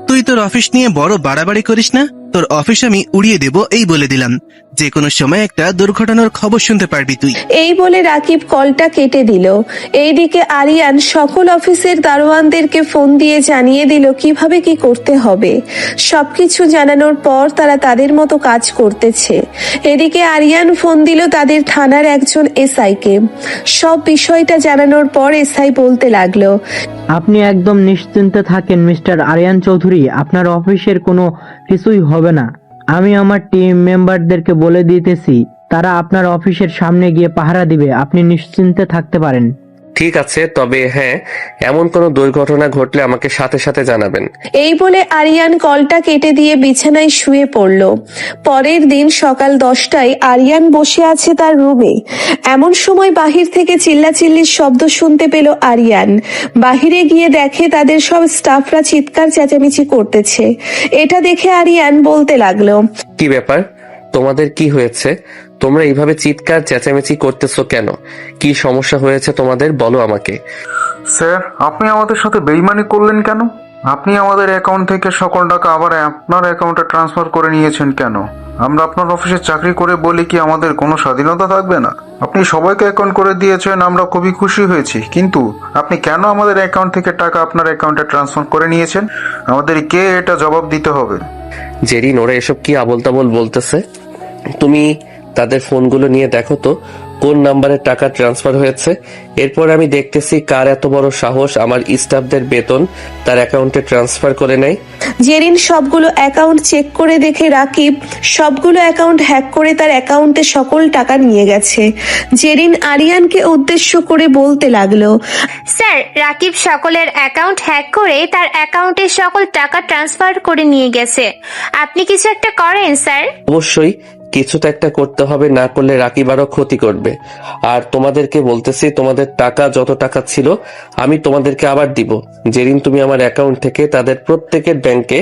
তুই তোর অফিস নিয়ে বড় বাড়াবাড়ি করিস না, তোর অফিস আমি উড়িয়ে দেব, এই বলে দিলাম। যে কোনো সময় একটা দুর্ঘটনার খবর শুনতে পারবি তুই। এই বলে রাকিব কলটা কেটে দিল। এইদিকে আরিয়ান সকল অফিসের দারোয়ানদেরকে ফোন দিয়ে জানিয়ে দিল কিভাবে কি করতে হবে। সবকিছু জানানোর পর তারা তাদের মতো কাজ করতেছে। এদিকে আরিয়ান ফোন দিল তাদের থানার একজন এসআইকে। সব বিষয়টা জানানোর পর এসআই বলতে লাগলো, আপনি একদম নিশ্চিন্তে থাকেন মিস্টার আরিয়ান চৌধুরী, আপনার অফিসের কোনো কিছুই হবে না। আমি আমার টিম মেম্বারদেরকে বলে দিতেছি, তারা আপনার অফিসের সামনে গিয়ে পাহারা দিবে, আপনি নিশ্চিন্তে থাকতে পারেন। ঠিক আছে, তবে হ্যাঁ, এমন কোনো দুর্ঘটনা ঘটলে আমাকে সাথে সাথে জানাবেন। এই বলে আরিয়ান কলটা কেটে দিয়ে বিছানায় শুয়ে পড়ল। পরের দিন সকাল 10টায় আরিয়ান বসে আছে তার রুমে। এমন সময় বাহির থেকে চিল্লাচিল্লির শব্দ শুনতে পেল আরিয়ান। বাহিরে গিয়ে দেখে তাদের সব স্টাফরা চিৎকার চেঁচামেচি করতেছে। এটা দেখে আরিয়ান বলতে লাগলো, কি ব্যাপার, তোমাদের কি হয়েছে? তোমরা এইভাবে চিৎকার চেঁচামেচি করতেছো কেন? কি সমস্যা হয়েছে তোমাদের, বলো আমাকে। স্যার, আপনি আমাদের সাথে বেইমানি করলেন কেন? আপনি আমাদের অ্যাকাউন্ট থেকে সকল টাকা আবার আপনার অ্যাকাউন্টে ট্রান্সফার করে নিয়েছেন কেন? আমরা আপনার অফিসে চাকরি করে বলি কি আমাদের কোনো স্বাধীনতা থাকবে না? আপনি সবাইকে অ্যাকাউন্ট করে দিয়েছেন, আমরা খুবই খুশি হয়েছি, কিন্তু আপনি কেন আমাদের অ্যাকাউন্ট থেকে টাকা আপনার অ্যাকাউন্টে ট্রান্সফার করে নিয়েছেন? আমাদের কে এটা জবাব দিতে হবে। জেরিন, ওরা এসব কি আবোল তাবোল বলতেছে? তুমি তাদের ফোনগুলো নিয়ে দেখো তো কোন নাম্বারে টাকা ট্রান্সফার হয়েছে। এরপর আমি দেখতেছি কার এত বড় সাহস আমার স্টাফদের বেতন তার অ্যাকাউন্টে ট্রান্সফার করে নেয়। জেরিন সবগুলো অ্যাকাউন্ট চেক করে দেখে রাকিব সবগুলো অ্যাকাউন্ট হ্যাক করে তার অ্যাকাউন্টে সকল টাকা নিয়ে গেছে। জেরিন আরিয়ানকে উদ্দেশ্য করে বলতে লাগলো, স্যার, রাকিব সকলের অ্যাকাউন্ট হ্যাক করে তার অ্যাকাউন্টে সকল টাকা ট্রান্সফার করে নিয়ে গেছে। আপনি কিছু একটা করেন স্যার। অবশ্যই কিছু তো একটা করতে হবে, না করলে রাকিব আরো ক্ষতি করবে। আর তোমাদেরকে বলতেছি, তোমাদের টাকা যত টাকা ছিল আমি তোমাদেরকে আবার দিব। যেদিন তুমি আমার অ্যাকাউন্ট থেকে তাদের প্রত্যেকের ব্যাংকে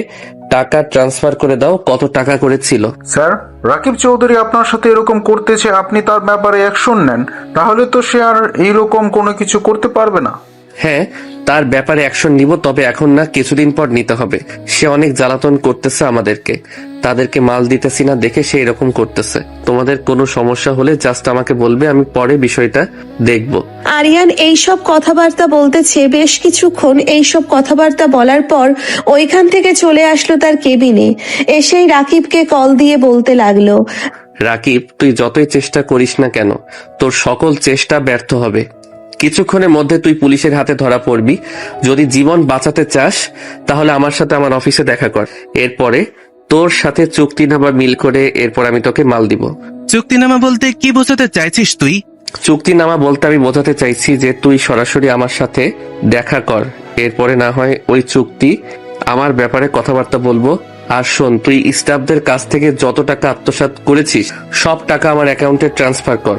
টাকা ট্রান্সফার করে দাও। কত টাকা করেছিল? স্যার, রাকিব চৌধুরী আপনার সাথে এরকম করতেছে, আপনি তার ব্যাপারে অ্যাকশন নেন, তাহলে তো সে আর এইরকম কোনো কিছু করতে পারবে না। হ্যাঁ, তার ব্যাপারে অ্যাকশন নিব, তবে এখন না, কিছুদিন পর নিতে হবে। সে অনেক জ্বালাতন করতেছে আমাদেরকে, তাদেরকে মাল দিতেছি না দেখে সে এরকম করতেছে। তোমাদের কোনো সমস্যা হলে জাস্ট আমাকে বলবে, আমি পরে বিষয়টা দেখব। আরিয়ান এইসব কথাবার্তা বলতেছে। বেশ কিছুক্ষণ এইসব কথাবার্তা বলার পর ওইখান থেকে চলে আসলো তার কেবিনে। এসেই রাকিবকে কল দিয়ে বলতে লাগলো, রাকিব, তুই যতই চেষ্টা করিস না কেন, তোর সকল চেষ্টা ব্যর্থ হবে। কিছুক্ষণের মধ্যে তুই পুলিশের হাতে ধরা পড়বি। যদি জীবন বাঁচাতে চাস তাহলে আমার সাথে আমার অফিসে দেখা কর। এরপরে তোর সাথে চুক্তিনামা মিল করে এরপর আমি তোকে মাল দিব। চুক্তিনামা বলতে কি বোঝাতে চাইছিস তুই? চুক্তিনামা বলতে আমি বোঝাতে চাইছি যে তুই সরাসরি আমার সাথে দেখা কর, এরপরে না হয় ওই চুক্তি আমার ব্যাপারে কথাবার্তা বলবো। আর শোন, তুই স্টাফদের কাছ থেকে যত টাকা আত্মসাৎ করেছিস সব টাকা আমার অ্যাকাউন্টে ট্রান্সফার কর।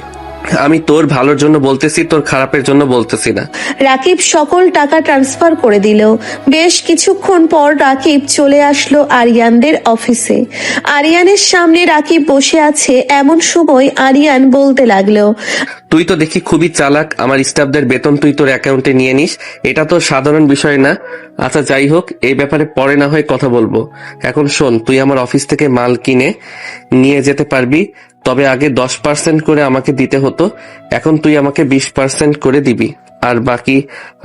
আমি তোর ভালোর জন্য বলতেছি, তোর খারাপের জন্য বলতেছি না। রাকিব সকল টাকা ট্রান্সফার করে দিল। বেশ কিছুক্ষণ পর রাকিব চলে আসলো আরিয়ানদের অফিসে। আরিয়ানের সামনে রাকিব বসে আছে, এমন সময় আরিয়ান বলতে লাগলো, তুই তো দেখি খুবই চালাক, আমার স্টাফদের বেতন তুই তোর অ্যাকাউন্টে নিয়ে নিস, এটা তো সাধারণ বিষয় না। আচ্ছা যাই হোক, এই ব্যাপারে পরে না হয় কথা বলবো। এখন শোন, তুই আমার অফিস থেকে মাল কিনে নিয়ে যেতে পারবি, তবে আগে 10% করে আমাকে দিতে হতো, এখন তুই আমাকে 20% করে দিবি, আর বাকি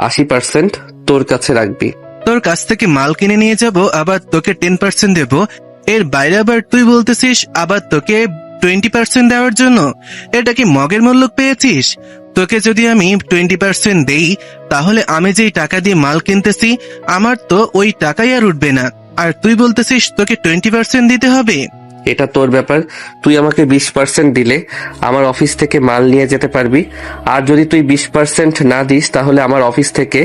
80% তোর কাছে রাখবি। তোর কাছ থেকে মাল কিনে নিয়ে যাব, আবার তোকে 10% দেব, এর বাইরে আবার তুই বলতেছিস আবার তোকে 20% দেওয়ার জন্য? এটা কি মগের মূল্য পেয়েছিস? তোকে যদি আমি 20% দেই, তাহলে আমি যেই টাকা দিয়ে মাল কিনতেছি আমার তো ওই টাকাই আর উঠবে না, আর তুই বলতেছিস তোকে 20% দিতে হবে। এটা তোর ব্যাপার, তুই আমাকে 20% দিলে আমার অফিস থেকে মাল নিয়ে যেতে পারবি, আর যদি তুই 20% না দিস তাহলে আমার অফিস থেকে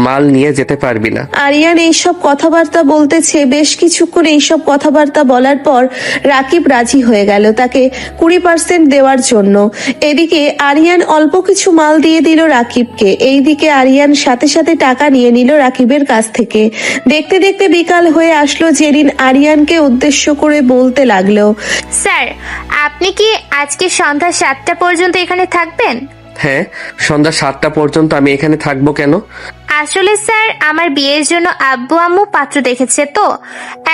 মাল নিয়ে যেতে পারবি না। আরিয়ান এইসব কথাবার্তা বলতেছে। বেশ কিছুক্ষণ এইসব কথাবার্তা বলার পর রাকিব রাজি হয়ে গেল তাকে 20% দেওয়ার জন্য। এদিকে আরিয়ান অল্প কিছু মাল দিয়ে দিল রাকিবকে। এইদিকে আরিয়ান সাথে সাথে টাকা নিয়ে নিল রাকিবের কাছ থেকে। দেখতে দেখতে বিকাল হয়ে আসলো। জেরিন আরিয়ানকে উদ্দেশ্য করে বলতে লাগলো, স্যার, আপনি কি আজকে সন্ধ্যা 7টা পর্যন্ত এখানে থাকবেন? হ্যাঁ, সন্ধ্যা 7টা পর্যন্ত আমি এখানে থাকবো কেন? আসলে স্যার, আমার বিয়ের জন্য আব্বু আম্মু পাত্র দেখেছে, তো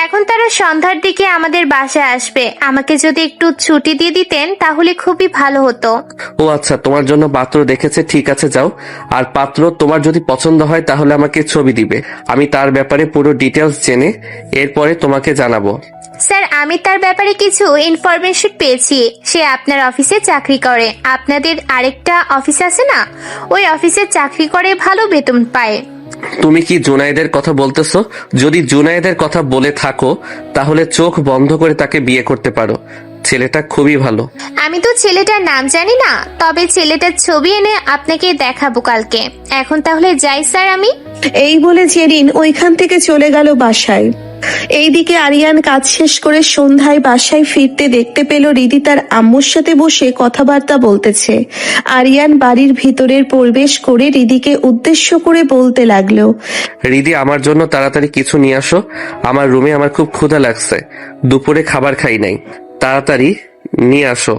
এখন তারা সন্ধ্যার দিকে আমাদের বাসায় আসবে। আমাকে যদি একটু ছুটি দিয়ে দিতেন তাহলে খুবই ভালো হতো। ও আচ্ছা, তোমার জন্য পাত্র দেখেছে, ঠিক আছে যাও। আর পাত্র তোমার যদি পছন্দ হয় তাহলে আমাকে ছবি দিবে, আমি তার ব্যাপারে পুরো ডিটেলস জেনে এরপরে তোমাকে জানাবো। স্যার, আমি তার ব্যাপারে কিছু ইনফরমেশন পেয়েছি। সে আপনার অফিসে চাকরি করে। আপনাদের আরেকটা অফিস আছে না, ওই অফিসে চাকরি করে, ভালো বেতন পায়। তুমি কি জুনায়েদের কথা বলতেছো? যদি জুনায়েদের কথা বলে থাকো তাহলে চোখ বন্ধ করে তাকে বিয়ে করতে পারো, ছেলেটা খুবই ভালো। আমি তো ছেলেটার নাম জানি না, তবে ছেলেটার ছবি এনে আপনাকে দেখাবো কালকে। এখন তাহলে যাই স্যার আমি। এই বলে জেরিন ওইখান থেকে চলে গেল বাসায়। এইদিকে আরিয়ান কাজ শেষ করে সন্ধ্যায় বাসায় ফিরতে দেখতে পেল রিদি তার আম্মুর সাথে বসে কথাবার্তা বলতেছে। আরিয়ান বাড়ির ভিতরের প্রবেশ করে রিদিকে উদ্দেশ্য করে বলতে লাগলো, রিদি, আমার জন্য তাড়াতাড়ি কিছু নিয়ে আসো, আমার রুমে আমার খুব ক্ষুধা লাগছে, দুপুরে খাবার খাই নাই, তাড়াতাড়ি নিয়ে আসো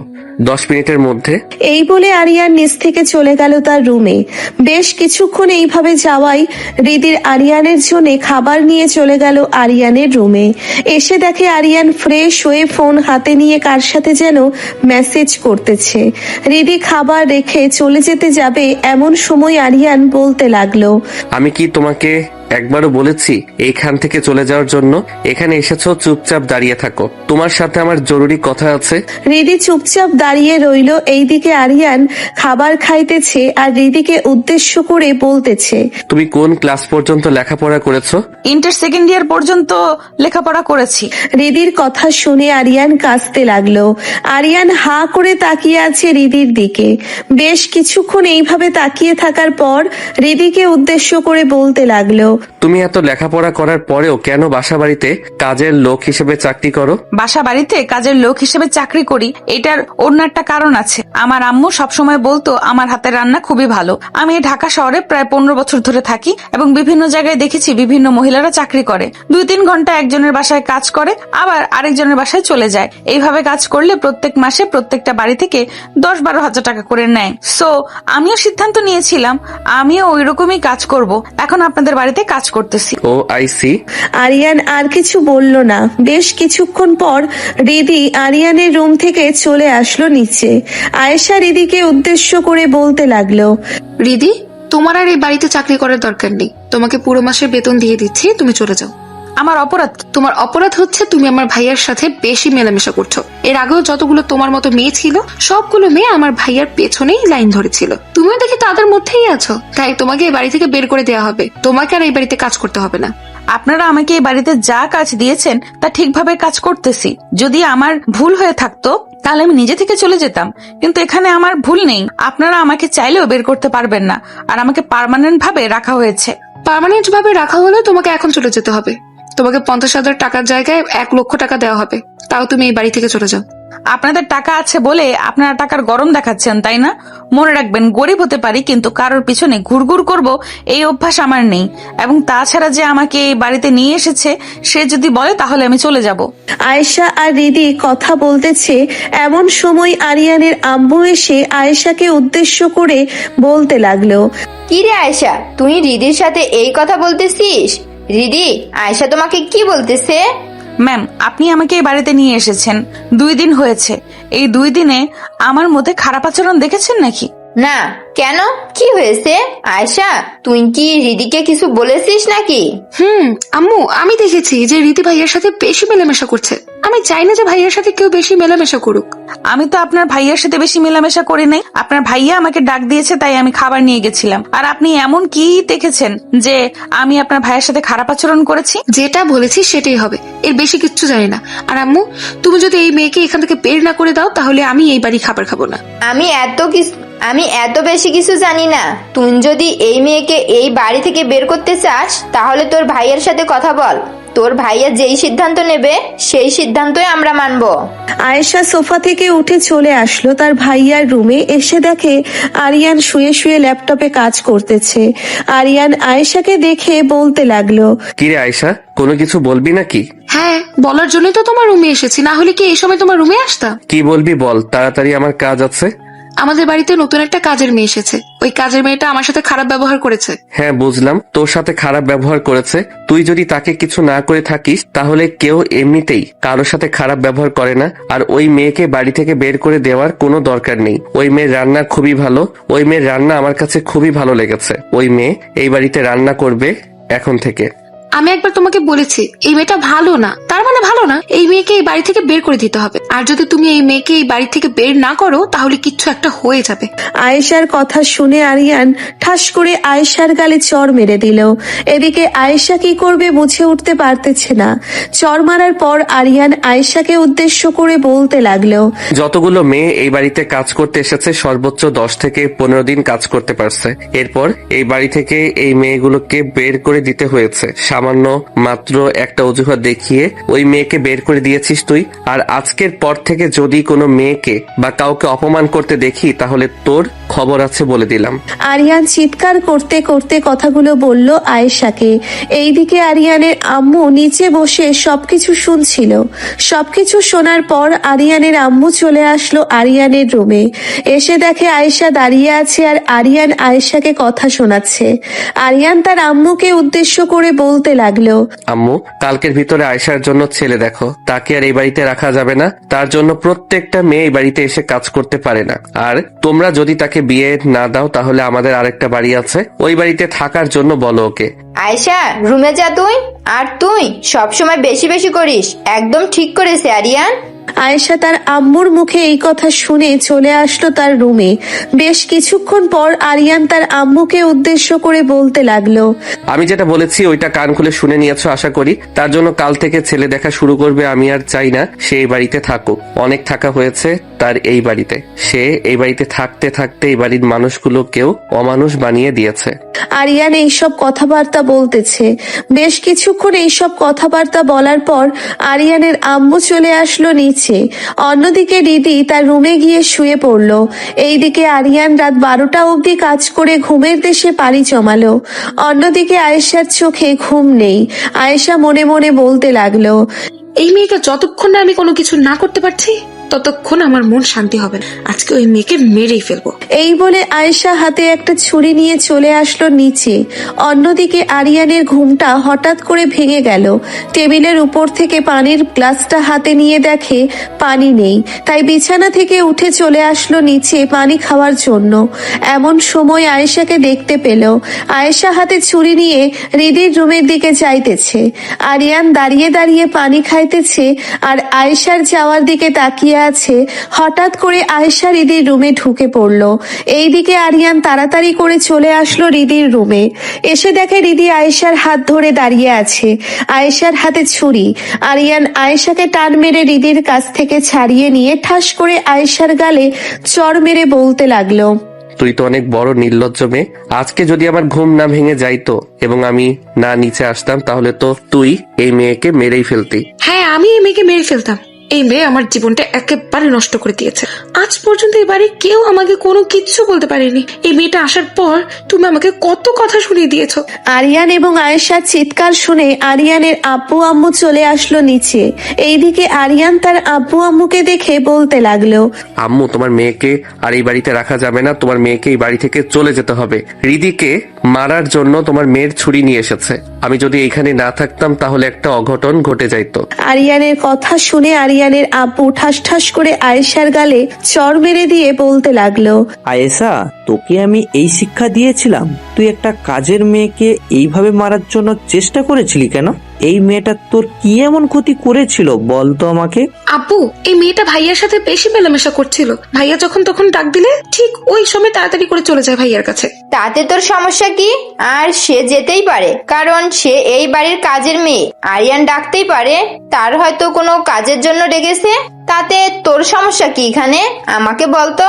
10 মিনিটের মধ্যে। এই বলে আরিয়ান নিচ থেকে চলে গেল তার রুমে। বেশ কিছুক্ষণ এইভাবে যাওয়াই রিদির আরিয়ানের জন্য খাবার নিয়ে চলে গেল আরিয়ানের রুমে। এসে দেখে আরিয়ান ফ্রেশ হয়ে ফোন হাতে নিয়ে কার সাথে যেন মেসেজ করতেছে। রিদি খাবার রেখে চলে যেতে যাবে, এমন সময় আরিয়ান বলতে লাগলো, আমি কি তোমাকে একবারও বলেছি এইখান থেকে চলে যাওয়ার জন্য? এখানে এসেছো, চুপচাপ দাঁড়িয়ে থাকো, তোমার সাথে আমার জরুরি কথা আছে। রিদি চুপচাপ দাঁড়িয়ে রইল। এইদিকে আরিয়ান খাবার খাইতেছে আর রিদিকে উদ্দেশ্য করে বলতেছে, তুমি কোন ক্লাস পর্যন্ত লেখাপড়া করেছো? ইন্টার সেকেন্ড ইয়ার পর্যন্ত লেখাপড়া করেছি। রিদির কথা শুনে আরিয়ান কাঁদতে লাগলো। আরিয়ান হা করে তাকিয়ে আছে রিদির দিকে। বেশ কিছুক্ষণ এইভাবে তাকিয়ে থাকার পর রিদিকে উদ্দেশ্য করে বলতে লাগলো, তুমি এত লেখাপড়া করার পরেও কেন বাসা বাড়িতে কাজের লোক হিসেবে চাকরি করো? বাসা বাড়িতে কাজের লোক হিসেবে চাকরি করি, এটার অন্য একটা কারণ আছে। আমার আম্মু সবসময় বলতো আমার হাতের রান্না খুবই ভালো। আমি ঢাকা শহরে প্রায় 15 বছর ধরে থাকি এবং বিভিন্ন জায়গায় দেখেছি বিভিন্ন মহিলারা চাকরি করে, 2-3 ঘন্টা একজনের বাসায় কাজ করে, আবার আরেকজনের বাসায় চলে যায়। এইভাবে কাজ করলে প্রত্যেক মাসে প্রত্যেকটা বাড়ি থেকে 10-12 হাজার টাকা করে নেয়। সো আমিও সিদ্ধান্ত নিয়েছিলাম আমিও ওই রকমই কাজ করব। এখন আপনাদের বাড়িতে কাজ করতেছি। ও আই সি। আরিয়ান আর কিছু বলল না। বেশ কিছুক্ষণ পর রিদি আরিয়ানের রুম থেকে চলে আসলো নিচে। আয়েশা রিদিকে উদ্দেশ্য করে বলতে লাগলো, রিদি, তোমার আর এই বাড়িতে চাকরি করার দরকার নেই। তোমাকে পুরো মাসের বেতন দিয়ে দিচ্ছি, তুমি চলে যাও। আমার অপরাধ? তোমার অপরাধ হচ্ছে তুমি আমার ভাইয়ার সাথে বেশি মেলামেশা করছো। এর আগেও যতগুলো তোমার মতো মেয়ে ছিল সবগুলো মেয়ে আমার ভাইয়ার পেছনেই লাইন ধরেছিল। তুমিও দেখি তাদের মধ্যেই আছো, তাই তোমাকে এই বাড়ি থেকে বের করে দেওয়া হবে। তোমাকে আর এই বাড়িতে কাজ করতে হবে না। আপনারা আমাকে এই বাড়িতে যা কাজ দিয়েছেন তা ঠিকভাবে কাজ করতেছি। যদি আমার ভুল হয়ে থাকতো তাহলে আমি নিজে থেকে চলে যেতাম, কিন্তু এখানে আমার ভুল নেই। আপনারা আমাকে চাইলেও বের করতে পারবেন না, আর আমাকে পার্মানেন্ট ভাবে রাখা হয়েছে। পার্মানেন্ট ভাবে রাখা হলে তোমাকে এখন চলে যেতে হবে। তোমাকে 50,000 টাকার জায়গায় 1 লক্ষ টাকা দেওয়া হবে, তাও তুমি এই বাড়ি থেকে চলে যাও। আপনাদের টাকা আছে বলে আপনারা টাকার গরম দেখাচ্ছেন, তাই না? মনে রাখবেন, গরিব হতে পারি, কিন্তু কারোর পিছনে ঘুরঘুর করব এই অভ্যাস আমার নেই। এবং তাছাড়া যে আমাকে এই বাড়িতে নিয়ে এসেছে, সে যদি বলে তাহলে আমি চলে যাব। আয়েশা আর রিদি কথা বলতেছে, এমন সময় আরিয়ানের আম্মু এসে আয়েশাকে উদ্দেশ্য করে বলতে লাগলো, কি রে আয়েশা, তুই রিদির সাথে এই কথা বলতেছিস? রিদি, আয়েশা তোমাকে কি বলতেছে? ম্যাম, আপনি আমাকে এই বাড়িতে নিয়ে এসেছেন, 2 দিন হয়েছে। এই 2 দিনে আমার মধ্যে খারাপ আচরণ দেখেছেন নাকি? না, কেন, কি হয়েছে? আয়েশা, তুই কি রিদিকে কিছু বলেছিস নাকি? আম্মু, আমি দেখেছি যে রীতি ভাইয়ার সাথে বেশি মেলামেশা করছে। আমি চাই না যে ভাইয়ার সাথে কেউ বেশি মেলামেশা করুক। আমি তো আপনার ভাইয়ার সাথে বেশি মেলামেশা করি নাই। আপনার ভাইয়া আমাকে ডাক দিয়েছে, তাই আমি খাবার নিয়ে গেছিলাম। আর আপনি এমন কি দেখেছেন যে আমি আপনার ভাইয়ের সাথে খারাপ আচরণ করেছি? যেটা বলেছি সেটাই হবে, এর বেশি কিচ্ছু জানি না। আর আম্মু, তুমি যদি এই মেয়েকে এখান থেকে বের না করে দাও, তাহলে আমি এই বাড়ি খাবার খাবো না। আমি এত বেশি কিছু জানি না। তুই যদি এই মেয়েকে এই বাড়ি থেকে বের করতে চাস, তাহলে তোর ভাইয়ের সাথে কথা বল। তোর ভাইয়া যেই সিদ্ধান্ত নেবে সেই সিদ্ধান্তই আমরা মানব। আয়েশা সোফা থেকে উঠে চলে আসলো তার ভাইয়ার রুমে। এসে দেখে আরিয়ান শুয়ে শুয়ে ল্যাপটপে কাজ করতেছে। আরিয়ান আয়েশাকে দেখে বলতে লাগলো, কিরে আয়শা, কোনো কিছু বলবি নাকি? হ্যাঁ, বলার জন্যই তো তোমার রুমে এসেছি, না হলে কি এই সময় তোমার রুমে আসতাম? কি বলবি বল, তাড়াতাড়ি, আমার কাজ আছে। আমাদের বাড়িতে নতুন একটা কাজের মেয়ে এসেছে। ওই কাজের মেয়েটা আমার সাথে খারাপ ব্যবহার করেছে। হ্যাঁ বুঝলাম, তোর সাথে খারাপ ব্যবহার করেছে। তুই যদি তাকে কিছু না করে থাকিস, তাহলে কেউ এমনিতেই কারোর সাথে খারাপ ব্যবহার করে না। আর ওই মেয়েকে বাড়ি থেকে বের করে দেওয়ার কোনো দরকার নেই। ওই মেয়ের রান্না খুবই ভালো। ওই মেয়ের রান্না আমার কাছে খুবই ভালো লেগেছে। ওই মেয়ে এই বাড়িতে রান্না করবে এখন থেকে। আমি একবার তোমাকে বলেছি এই মেয়েটা ভালো না, তার মানে ভালো না। এই মেয়েকে এই বাড়ি থেকে বের করে দিতে হবে। আর যদি তুমি এই মেয়েকে এই বাড়ি থেকে বের না করো, তাহলে কিচ্ছু একটা হয়ে যাবে। আয়েশার কথা শুনে আরিয়ান ঠাস করে আয়েশার গালে চড় মেরে দিল। এদিকে আয়েশা কি করবে বুঝে উঠতে পারতেছে না। চড় মারার পর আরিয়ান আয়েশাকে উদ্দেশ্য করে বলতে লাগলো, যতগুলো মেয়ে এই বাড়িতে কাজ করতে এসেছে, সর্বোচ্চ 10 থেকে 15 দিন কাজ করতে পারছে। এরপর এই বাড়ি থেকে এই মেয়েগুলোকে বের করে দিতে হয়েছে। সামান্য মাত্র একটা অজুহাত দেখিয়ে ওই মেয়েকে বের করে দিয়েছিস তুই। আর আজকের পর থেকে যদি কোনো মেয়েকে বা কাউকে অপমান করতে দেখি, তাহলে তোর খবর আছে বলে দিলাম। আরিয়ান চিৎকার করতে করতে কথাগুলো বলল আয়েশাকে। এইদিকে আরিয়ানের আম্মু নিচে বসে সবকিছু শুনছিল। সবকিছু শোনার পর আরিয়ানের আম্মু চলে আসলো আরিয়ানের রুমে। এসে দেখে আয়েশা দাঁড়িয়ে আছে আর আরিয়ান আয়েশাকে কথা শোনাচ্ছে। আরিয়ান তার আম্মুকে উদ্দেশ্য করে বলতে লাগলো, আম্মু, কালকের ভিতরে আয়শার জন্য ছেলে দেখো। তাকে আর এই বাড়িতে রাখা যাবে না। তার জন্য প্রত্যেকটা মেয়ে এই বাড়িতে এসে কাজ করতে পারে না। আর তোমরা যদি তাকে বিয়ে না দাও, তাহলে আমাদের আরেকটা বাড়ি আছে, ওই বাড়িতে থাকার জন্য বলো ওকে। আয়েশা, রুমে যা তুই। আর তুই সবসময় বেশি বেশি করিস। একদম ঠিক করেছে আরিয়ান। আয়েশা তার আম্মুর মুখে এই কথা শুনে চলে আসলো তার রুমে। বেশ কিছুক্ষণ পর আরিয়ান তার আম্মুকে উদ্দেশ্য করে বলতে লাগলো, আমি যেটা বলেছি ওইটা কান খুলে শুনে নিয়েছো আশা করি। তার জন্য কাল থেকে ছেলে দেখা শুরু করবে। আমি আর চাই না সে এই বাড়িতে থাকুক। অনেক থাকা হয়েছে তার এই বাড়িতে। সে এই বাড়িতে থাকতে থাকতে এই বাড়ির মানুষগুলোকেও অমানুষ বানিয়ে দিয়েছে। আরিয়ান এইসব কথাবার্তা বলতেছে। বেশ কিছুক্ষণ এইসব কথাবার্তা বলার পর আরিয়ানের আম্মু চলে আসলো নিচে। অন্যদিকে রিদি তার রুমে গিয়ে শুয়ে পড়লো। এইদিকে আরিয়ান রাত 12টা অবধি কাজ করে ঘুমের দেশে পাড়ি জমালো। অন্যদিকে আয়েশার চোখে ঘুম নেই। আয়েশা মনে মনে বলতে লাগলো, এই মেয়েকে যতক্ষণ না আমি কোনো কিছু না করতে পারছি, ততক্ষণ আমার মন শান্তি হবে না। আজকে ওই মেয়েকে মেরেই ফেলবো। এই বলে আয়েশা হাতে একটা ছুরি নিয়ে চলে আসলো নিচে। অন্যদিকে আরিয়ানের ঘুমটা হঠাৎ করে ভেঙে গেল। টেবিলের উপর থেকে পানির গ্লাসটা হাতে নিয়ে দেখে পানি নেই। তাই বিছানা থেকে উঠে চলে আসলো নিচে পানি খাওয়ার জন্য। এমন সময় আয়েশাকে দেখতে পেল। আয়েশা হাতে ছুরি নিয়ে রিদির রুমের দিকে যাইতেছে। আরিয়ান দাঁড়িয়ে দাঁড়িয়ে পানি খাইতেছে আর আয়েশার যাওয়ার দিকে তাকিয়ে আছে। হঠাৎ করে আয়েশা রিদির রুমে ঢুকে পড়লো। এইদিকে আরিয়ান তাড়াতাড়ি করে চলে আসলো রিদির রুমে। এসে দেখে রিদি আয়েশার হাত ধরে দাঁড়িয়ে আছে। আয়েশার হাতে ছুরি। আরিয়ান আয়েশাকে টান মেরে রিদির কাছ থেকে ছাড়িয়ে নিয়ে ঠাস করে আয়েশার গালে চড় মেরে বলতে লাগলো, তুই তো অনেক বড় নির্লজ্জ মেয়ে। আজকে যদি আমার ঘুম না ভেঙে যাইতো এবং আমি না নিচে আসতাম, তাহলে তো তুই এই মেয়েকে মেরেই ফেলতি। হ্যাঁ, আমি এই মেয়েকে মেরে ফেলতাম, এই মেয়ে আমার জীবনটা একেবারে নষ্ট করে দিয়েছে। আজ পর্যন্ত এই বাড়ি কেউ আমাকে কোনো কিচ্ছু বলতে পারেনি। এই মেয়েটা আসার পর তুমি আমাকে কত কথা শুনিয়ে দিয়েছো। আরিয়ান এবং আয়েশার চিৎকার শুনে আরিয়ানের আব্বু আম্মু চলে আসলো নিচে। এইদিকে আরিয়ান তার আব্বু আম্মুকে দেখে বলতে লাগলো, আম্মু, তোমার মেয়েকে আর এই বাড়িতে রাখা যাবে না, তোমার মেয়েকে এই বাড়ি থেকে চলে যেতে হবে। রিদিকে মারার জন্য তোমার মেয়ের ছুরি নিয়ে এসেছে। আমি যদি এইখানে না থাকতাম তাহলে একটা অঘটন ঘটে যাইতো। আরিয়ানের কথা শুনে আরিয়ানের আব্বু ঠাস ঠাস করে আয়েশার গালে চর মেরে দিয়ে বলতে লাগলো, আয়েশা, তোকে আমি এই শিক্ষা দিয়েছিলাম? তুই একটা কাজের মেয়েকে এইভাবে মারার জন্য চেষ্টা করেছিলি কেন? এই মেয়েটা তোর কি এমন ক্ষতি করেছিল বল তো আমাকে? আব্বু, এই মেয়েটা ভাইয়ার সাথে বেশি মেলামেশা করছিল। ভাইয়া যখন তখন ডাক দিলে ঠিক ওই সময় তাড়াতাড়ি করে চলে যায় ভাইয়ার কাছে। তাতে তোর সমস্যা কি? আর সে যেতেই পারে, কারণ সে এই বাড়ির কাজের মেয়ে। আরিয়ান ডাকতেই পারে, তার হয়তো কোনো কাজের জন্য ডেকেছে। তাতে তোর সমস্যা কি এখানে? আমাকে বলতো।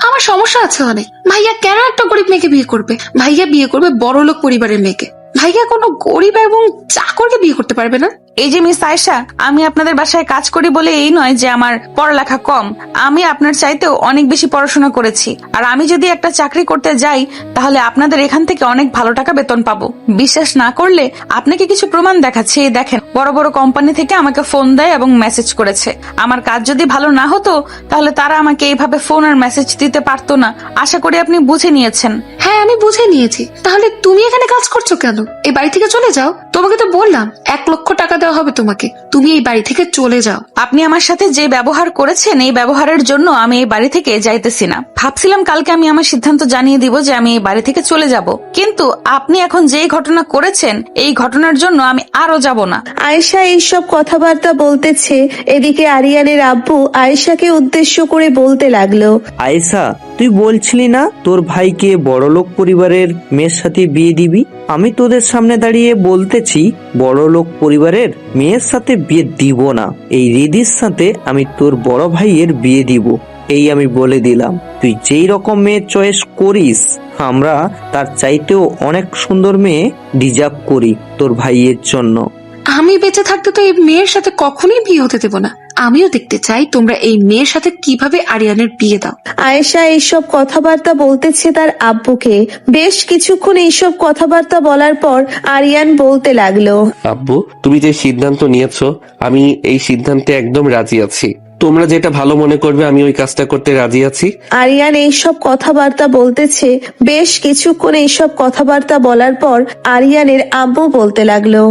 আমার সমস্যা আছে অনেক। ভাইয়া কেন একটা গরিব মেয়েকে বিয়ে করবে? ভাইয়া বিয়ে করবে বড়লোক পরিবারের মেয়েকে। ভাইয়া কোনো গরিব এবং চাকরকে বিয়ে করতে পারবে না। এই যে মিস আয়েশা, আমি আপনাদের বাসায় কাজ করি বলে এই নয় যে আমার পড়ালেখা কম। আমি আপনার চাইতেও অনেক বেশি পড়াশোনা করেছি। আর আমি যদি একটা চাকরি করতে যাই তাহলে আপনাদের এখান থেকে অনেক ভালো টাকা বেতন পাবো। বিশ্বাস না করলে আপনাকে কিছু প্রমাণ দেখাচ্ছি। এই দেখেন, বড় বড় কোম্পানি থেকে আমাকে ফোন দেয় এবং মেসেজ করেছে। আমার কাজ যদি ভালো না হতো তাহলে তারা আমাকে এইভাবে ফোন আর মেসেজ দিতে পারতো না। আশা করি আপনি বুঝে নিয়েছেন। হ্যাঁ, আমি বুঝে নিয়েছি। তাহলে তুমি এখানে কাজ করছো কেন? এই বাড়ি থেকে চলে যাও। তোমাকে তো বললাম 1 লক্ষ টাকা দেওয়া হবে তোমাকে। তুমি এই বাড়ি থেকে চলে যাও। আপনি আমার সাথে যে ব্যবহার করেছেন এই ব্যবহারের জন্য আমি এই বাড়ি থেকে যাইতেছি না। ভাবছিলাম কালকে আমি আমার সিদ্ধান্ত জানিয়ে দিব যে আমি এই বাড়ি থেকে চলে যাব, কিন্তু আপনি এখন যেই ঘটনা করেছেন এই ঘটনার জন্য আমি আরো যাব না। আয়েশা এইসব কথাবার্তা বলতেছে, এদিকে আরিয়ানের আব্বু আয়েশাকে উদ্দেশ্য করে বলতে লাগলো, আয়েশা, তুই বলছিলি না তোর ভাইকে বড়লোক পরিবারের মেয়ের সাথে বিয়ে দিবি? আমি তোদের সামনে দাঁড়িয়ে বলতেছি বড়লোক পরিবারের মেয়ের সাথে বিয়ে দিব না। এই রিদির সাথে আমি তোর বড় ভাইয়ের বিয়ে দিব। এই আমি বলে দিলাম। তুই যেই রকম মেয়ে চয়েস করিস আমরা তার চাইতেও অনেক সুন্দর মেয়ে ডিজার্ভ করি তোর ভাইয়ের জন্য। আমি বেঁচে থাকতে তো এই মেয়ের সাথে কখনোই বিয়ে হতে দেব না। আমিও দেখতে চাই তোমরা এই মেয়ের সাথে কিভাবে আরিয়ানের বিয়ে দাও। আয়েশা এইসব কথাবার্তা বলতেছে তার আব্বুকে। বেশ কিছুক্ষণ এইসব কথাবার্তা বলার পর আরিয়ান বলতে লাগলো, আব্বু, তুমি যে সিদ্ধান্ত নিয়েছো আমি এই সিদ্ধান্তে একদম রাজি আছি। তোমরা যেটা ভালো মনে করবে আমি ওই কাজটা করতে রাজি আছি। আরিয়ান এইসব কথাবার্তা বলতেছে। বেশ কিছুক্ষণ এইসব কথাবার্তা বলার পর আরিয়ানের আব্বু বলতে লাগলো,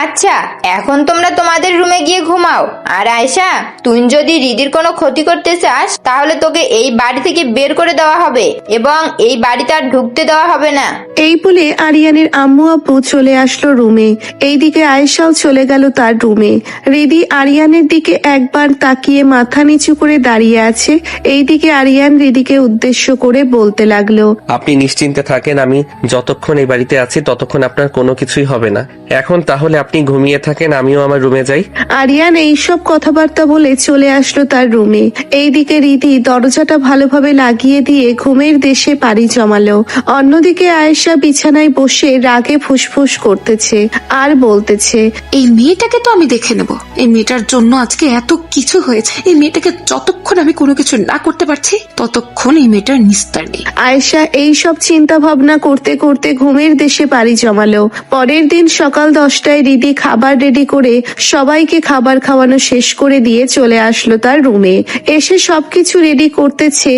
আচ্ছা, এখন তোমরা তোমাদের রুমে গিয়ে ঘুমাও। আর আয়েশা, তুই যদি রিদির কোনো ক্ষতি করতে চাস তাহলে তোকে এই বাড়ি থেকে বের করে দেওয়া হবে এবং এই বাড়িতে আর ঢুকতে দেওয়া হবে না। এই বলে আরিয়ানের আম্মু আব্বু চলে আসলো রুমে। এইদিকে আয়েশাও চলে গেল তার রুমে। রিদি আরিয়ানের দিকে একবার তাকিয়ে মাথা নিচু করে দাঁড়িয়ে আছে। এইদিকে আরিয়ান রিদিকে উদ্দেশ্য করে বলতে লাগলো, আপনি নিশ্চিন্তে থাকেন, আমি যতক্ষণ এই বাড়িতে আছি ততক্ষণ আপনার কোনো কিছুই হবে না। এখন তাহলে আপনি ঘুমিয়ে থাকেন, আমিও আমার রুমে যাই। আরিয়ান এইসব কথাবার্তা বলে চলে আসলো তার রুমে। এইদিকে রিদি দরজাটা ভালোভাবে লাগিয়ে দিয়ে ঘুমের দেশে পাড়ি জমালো। অন্যদিকে আয়েশা বিছানায় বসে রাগে ফুসফুস করতেছে আর বলতেছে, এই মেয়েটাকে তো আমি দেখে নেব। এই মেয়েটার জন্য আজকে এত কিছু হয়েছে। এই মেয়েটাকে যতক্ষণ আমি কোনো কিছু না করতে পারছি ততক্ষণ এই মেয়েটার নিস্তার নেই। আয়েশা এইসব চিন্তা ভাবনা করতে করতে ঘুমের দেশে পাড়ি জমালো। পরের দিন সকাল 10টায় রিদি খাবার রেডি করে সবাইকে খাবার খাওয়ানো শেষ করে দিয়ে চলে আসলো তার রুমে। এসে সবকিছু রেডি করতেছে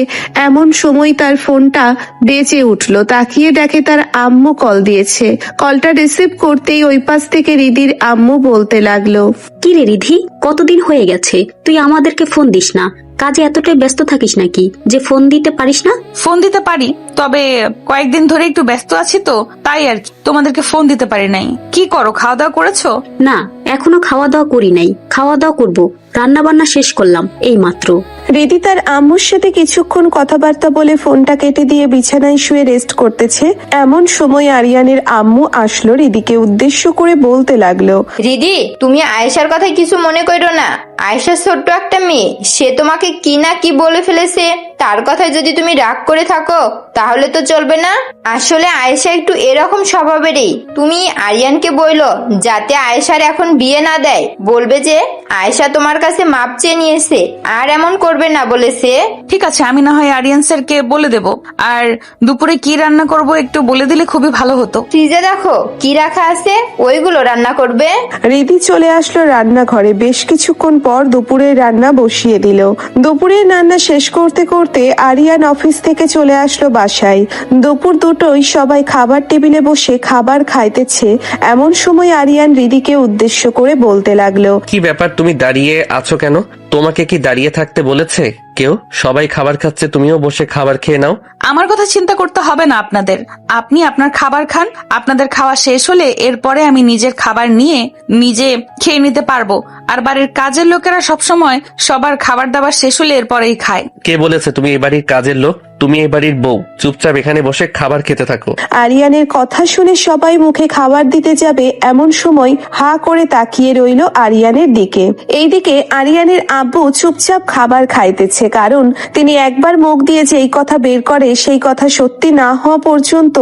এমন সময় তার ফোনটা বেজে উঠলো। তাকিয়ে দেখে তার আম্মু কল দিয়েছে। কলটা রিসিভ করতেই ওই পাশ থেকে রিদির আম্মু বলতে লাগলো, কি রে রিধি, কতদিন হয়ে গেছে তুই আমাদেরকে ফোন দিস না? কাজে এতটাই ব্যস্ত থাকিস নাকি যে ফোন দিতে পারিস না? ফোন দিতে পারি, তবে কয়েকদিন ধরে একটু ব্যস্ত আছি তো তাই আর তোমাদেরকে ফোন দিতে পারি নাই। কি করো, খাওয়া দাওয়া করেছো? না, এখনো খাওয়া দাওয়া করি নাই। খাওয়া দাওয়া করবো, রান্না বান্না শেষ করলাম এই মাত্র। রিদি তার আম্মুর সাথে কিছুক্ষণ কথাবার্তা বলে ফোনটা কেটে দিয়ে বিছানায় শুয়ে রেস্ট করতেছে। এমন সময় আরিয়ানের আম্মু আসলো, রিদিকে উদ্দেশ্য করে বলতে লাগলো, রিদি, তুমি আয়েশার কথায় কিছু মনে করো না। আয়েশা ছোট্ট একটা মেয়ে, সে তোমাকে কি না কি বলে ফেলেছে। তার কথায় যদি তুমি রাগ করে থাকো তাহলে তো চলবে না। আসলে আয়েশা একটু এরকম স্বভাবেরই। তুমি আরিয়ানকে বইলো যাতে আয়েশার এখন বিয়ে না দেয়, বলবে যে আয়েশা তোমার কাছে মাপ চেয়ে নিয়েছে আর এমন করবে না বলেছে। ঠিক আছে, আমি না হয় আরিয়ান স্যারকে বলে দেব। আর দুপুরে কি রান্না করব একটু বলে দিলে খুবই ভালো হতো। ফ্রিজে দেখো কি রাখা আছে, ওইগুলো রান্না করবে। রিদি চলে আসলো রান্নাঘরে। বেশ কিছুক্ষণ পর দুপুরের রান্না বসিয়ে দিল। দুপুরের রান্না শেষ করতে করতে আরিয়ান অফিস থেকে চলে আসলো বাসায়। দুপুর দুটোই সবাই খাবার টেবিলে বসে খাবার খাইতেছে। এমন সময় আরিয়ান রিদিকে উদ্দেশ্য করে বলতে লাগলো, কি ব্যাপার, তুমি দাঁড়িয়ে আছো কেন? তোমাকে কি দাঁড়িয়ে থাকতে বলেছে কেউ? সবাই খাবার খাচ্ছে, তুমিও বসে খাবার খেয়ে নাও। আমার কথা চিন্তা করতে হবে না আপনাদের। আপনি আপনার খাবার খান, আপনাদের খাওয়া শেষ হলে এরপরে আমি নিজের খাবার নিয়ে নিজে খেয়ে নিতে পারবো। আর বাড়ির কাজের লোকেরা সবসময় সবার খাবার দাবার শেষ হলে এরপরেই খায়। কে বলেছে তুমি এই বাড়ির কাজের লোক? তুমি এই বাড়ির বউ, চুপচাপ এখানে বসে খাবার খেতে থাকো। আরিয়ানের কথা শুনে সবাই মুখে খাবার দিতে যাবে, এমন সময় হা করে তাকিয়ে রইল আরিয়ানের দিকে। এইদিকে আরিয়ানের আব্বু চুপচাপ খাবার খাইতেছে, কারণ তিনি একবার মুখ দিয়ে যেই কথা বের করে সেই কথা সত্যি না হওয়া পর্যন্ত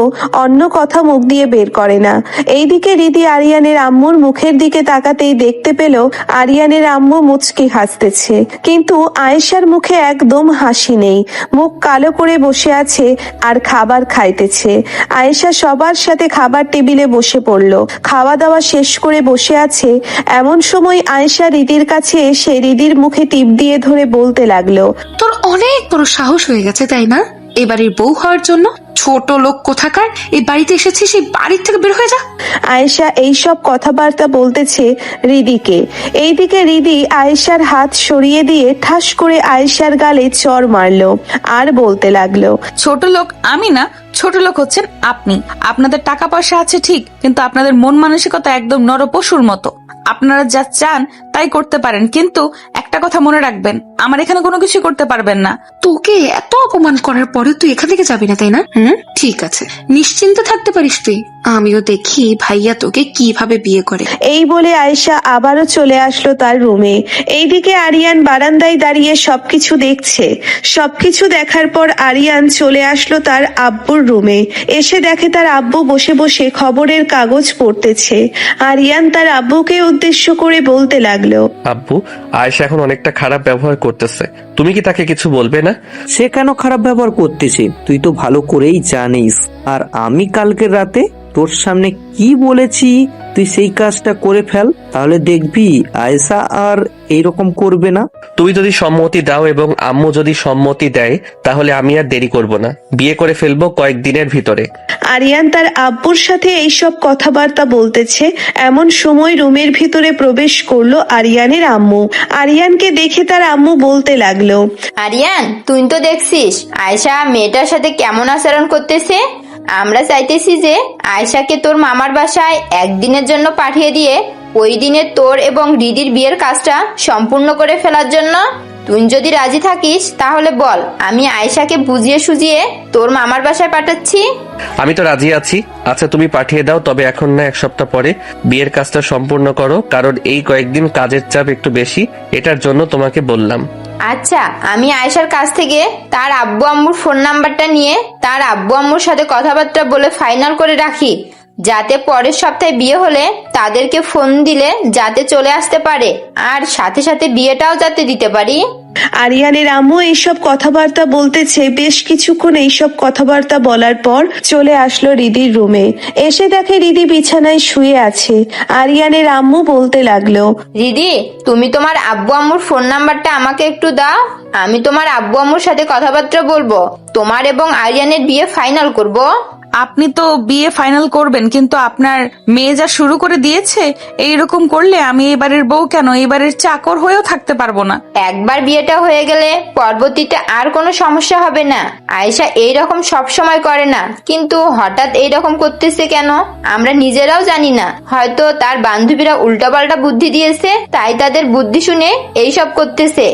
অন্য কথা মুখ দিয়ে বের করে না। এইদিকে রিদি আরিয়ানের আম্মুর মুখের দিকে তাকাতেই দেখতে পেল আরিয়ানের আম্মু মুচকি হাসতেছে, কিন্তু আয়েশার মুখে একদম হাসি নেই। মুখ কালো করে বসে আছে আর খাবার খাইতেছে। আয়েশা সবার সাথে খাবার টেবিলে বসে পড়লো। খাওয়া দাওয়া শেষ করে বসে আছে। এমন সময় আয়েশা রিদির কাছে এসে রিদির মুখে টিপ দিয়ে ধরে বলতে লাগলো, তোর অনেক বড় সাহস হয়ে গেছে তাই না এ বাড়ির বউ হওয়ার জন্য? ছোট লোক কোথাকার, এই বাড়িতে এসেছিস, সেই বাড়ির থেকে বের হয়ে যা। আয়েশা এইসব কথাবার্তা বলতেছে রিদিকে। এইদিকে রিদি আয়েশার হাত সরিয়ে দিয়ে ঠাস করে আয়েশার গালে চড় মারলো আর বলতে লাগলো, ছোট লোক আমি না, ছোট লোক হচ্ছেন আপনি। আপনাদের টাকা পয়সা আছে ঠিক, কিন্তু আপনাদের মন মানসিকতা একদম নরপশুর মতো। আপনারা যা চান তাই করতে পারেন, কিন্তু একটা কথা মনে রাখবেন, আমার এখানে কোনো কিছু করতে পারবেন না। তোকে এত অপমান করার পরে তুই এখান থেকে যাবি না তাই না? ঠিক আছে, নিশ্চিন্তে থাকতে পারিস তুই। আমিও দেখি ভাইয়া তোকে কিভাবে বিয়ে করে। এই বলে আয়েশা আবারও চলে আসলো তার রুমে। এইদিকে আরিয়ান বারান্দায় দাঁড়িয়ে সবকিছু দেখছে। সবকিছু দেখার পর আরিয়ান চলে আসলো তার আব্বুর রুমে। এসে দেখে তার আব্বু বসে বসে খবরের কাগজ পড়তেছে। আরিয়ান তার আব্বুকে উদ্দেশ্য করে বলতে লাগলো, আব্বু, আয়েশা এখন অনেকটা খারাপ ব্যবহার করতেছে, তুমি কি তাকে কিছু বলবে না? সে কেন খারাপ ব্যবহার করতেছে তুই তো ভালো করেই জানিস। আর আমি কালকে রাতে তোর সামনে কি বলেছি, তুই সেই কাজটা করে ফেল, তাহলে দেখবি আয়েশা আর এইরকম করবে না। তুমি যদি সম্মতি দাও এবং আম্মু যদি সম্মতি দেয়, তাহলে আমি আর দেরি করব না, বিয়ে করে ফেলবো কয়েকদিনের ভিতরে। আরিয়ান তার আব্বুর সাথে এইসব কথাবার্তা বলতেছে। এমন সময় রুমের ভিতরে প্রবেশ করলো আরিয়ানের আম্মু। আরিয়ানকে দেখে তার আম্মু বলতে লাগলো, আরিয়ান, তুই তো দেখছিস আয়েশা মেয়েটার সাথে কেমন আচরণ করতেছে। আমরা চাইতেছি যে আয়েশাকে তোর মামার বাসায় একদিনের জন্য পাঠিয়ে দিয়ে ওই দিনে তোর এবং রিদির বিয়ের কাজটা সম্পূর্ণ করে ফেলার জন্য। তুই যদি রাজি থাকিস তাহলে বল, আমি আয়েশাকে বুঝিয়ে সুঝিয়ে তোর মামার বাসায় পাঠাচ্ছি। আমি তো রাজি আছি। আচ্ছা, তুমি পাঠিয়ে দাও, তবে এখন না, এক সপ্তাহ পরে বিয়ের কাজটা সম্পূর্ণ করো, কারণ এই কয়েকদিন কাজের চাপ একটু বেশি, এটার জন্য তোমাকে বললাম। আচ্ছা, আমি আয়েশার কাছ থেকে তার আব্বু আম্মুর ফোন নাম্বারটা নিয়ে তার আব্বু আম্মুর সাথে কথাবার্তা বলে ফাইনাল করে রাখি, যাতে পরের সপ্তাহে বিয়ে হলে তাদেরকে ফোন দিলে যাতে চলে আসতে পারে, আর সাথে সাথে বিয়েটাও যাতে দিতে পারি। আরিয়ানের আম্মু এইসব কথাবার্তা বলতেছে। বেশ কিছুক্ষণ এইসব কথাবার্তা বলার পর চলে আসলো রিদির রুমে। এসে দেখে রিদি বিছানায় শুয়ে আছে। আরিয়ানের আম্মু বলতে লাগলো, রিদি, তুমি তোমার আব্বু আম্মুর ফোন নাম্বারটা আমাকে একটু দাও, আমি তোমার আব্বু আম্মুর সাথে কথাবার্তা বলবো, তোমার এবং আরিয়ানের বিয়ে ফাইনাল করব। আপনি তো বিয়ে ফাইনাল করবেন, কিন্তু আপনার মেয়ে যা শুরু করে দিয়েছে, এইরকম করলে আমি এই বাড়ির বউ কেন, এই বাড়ির চাকর হয়েও থাকতে পারবো না। একবার বিয়েটা হয়ে গেলে পরবর্তীতে আর কোনো সমস্যা হবে না। আয়েশা এইরকম সব সময় করে না, কিন্তু হঠাৎ এইরকম করতেছে কেন আমরা নিজেরাও জানি না। হয়তো তার বান্ধবীরা উল্টাপাল্টা বুদ্ধি দিয়েছে, তাই তাদের বুদ্ধি শুনে এইসব করতেছে।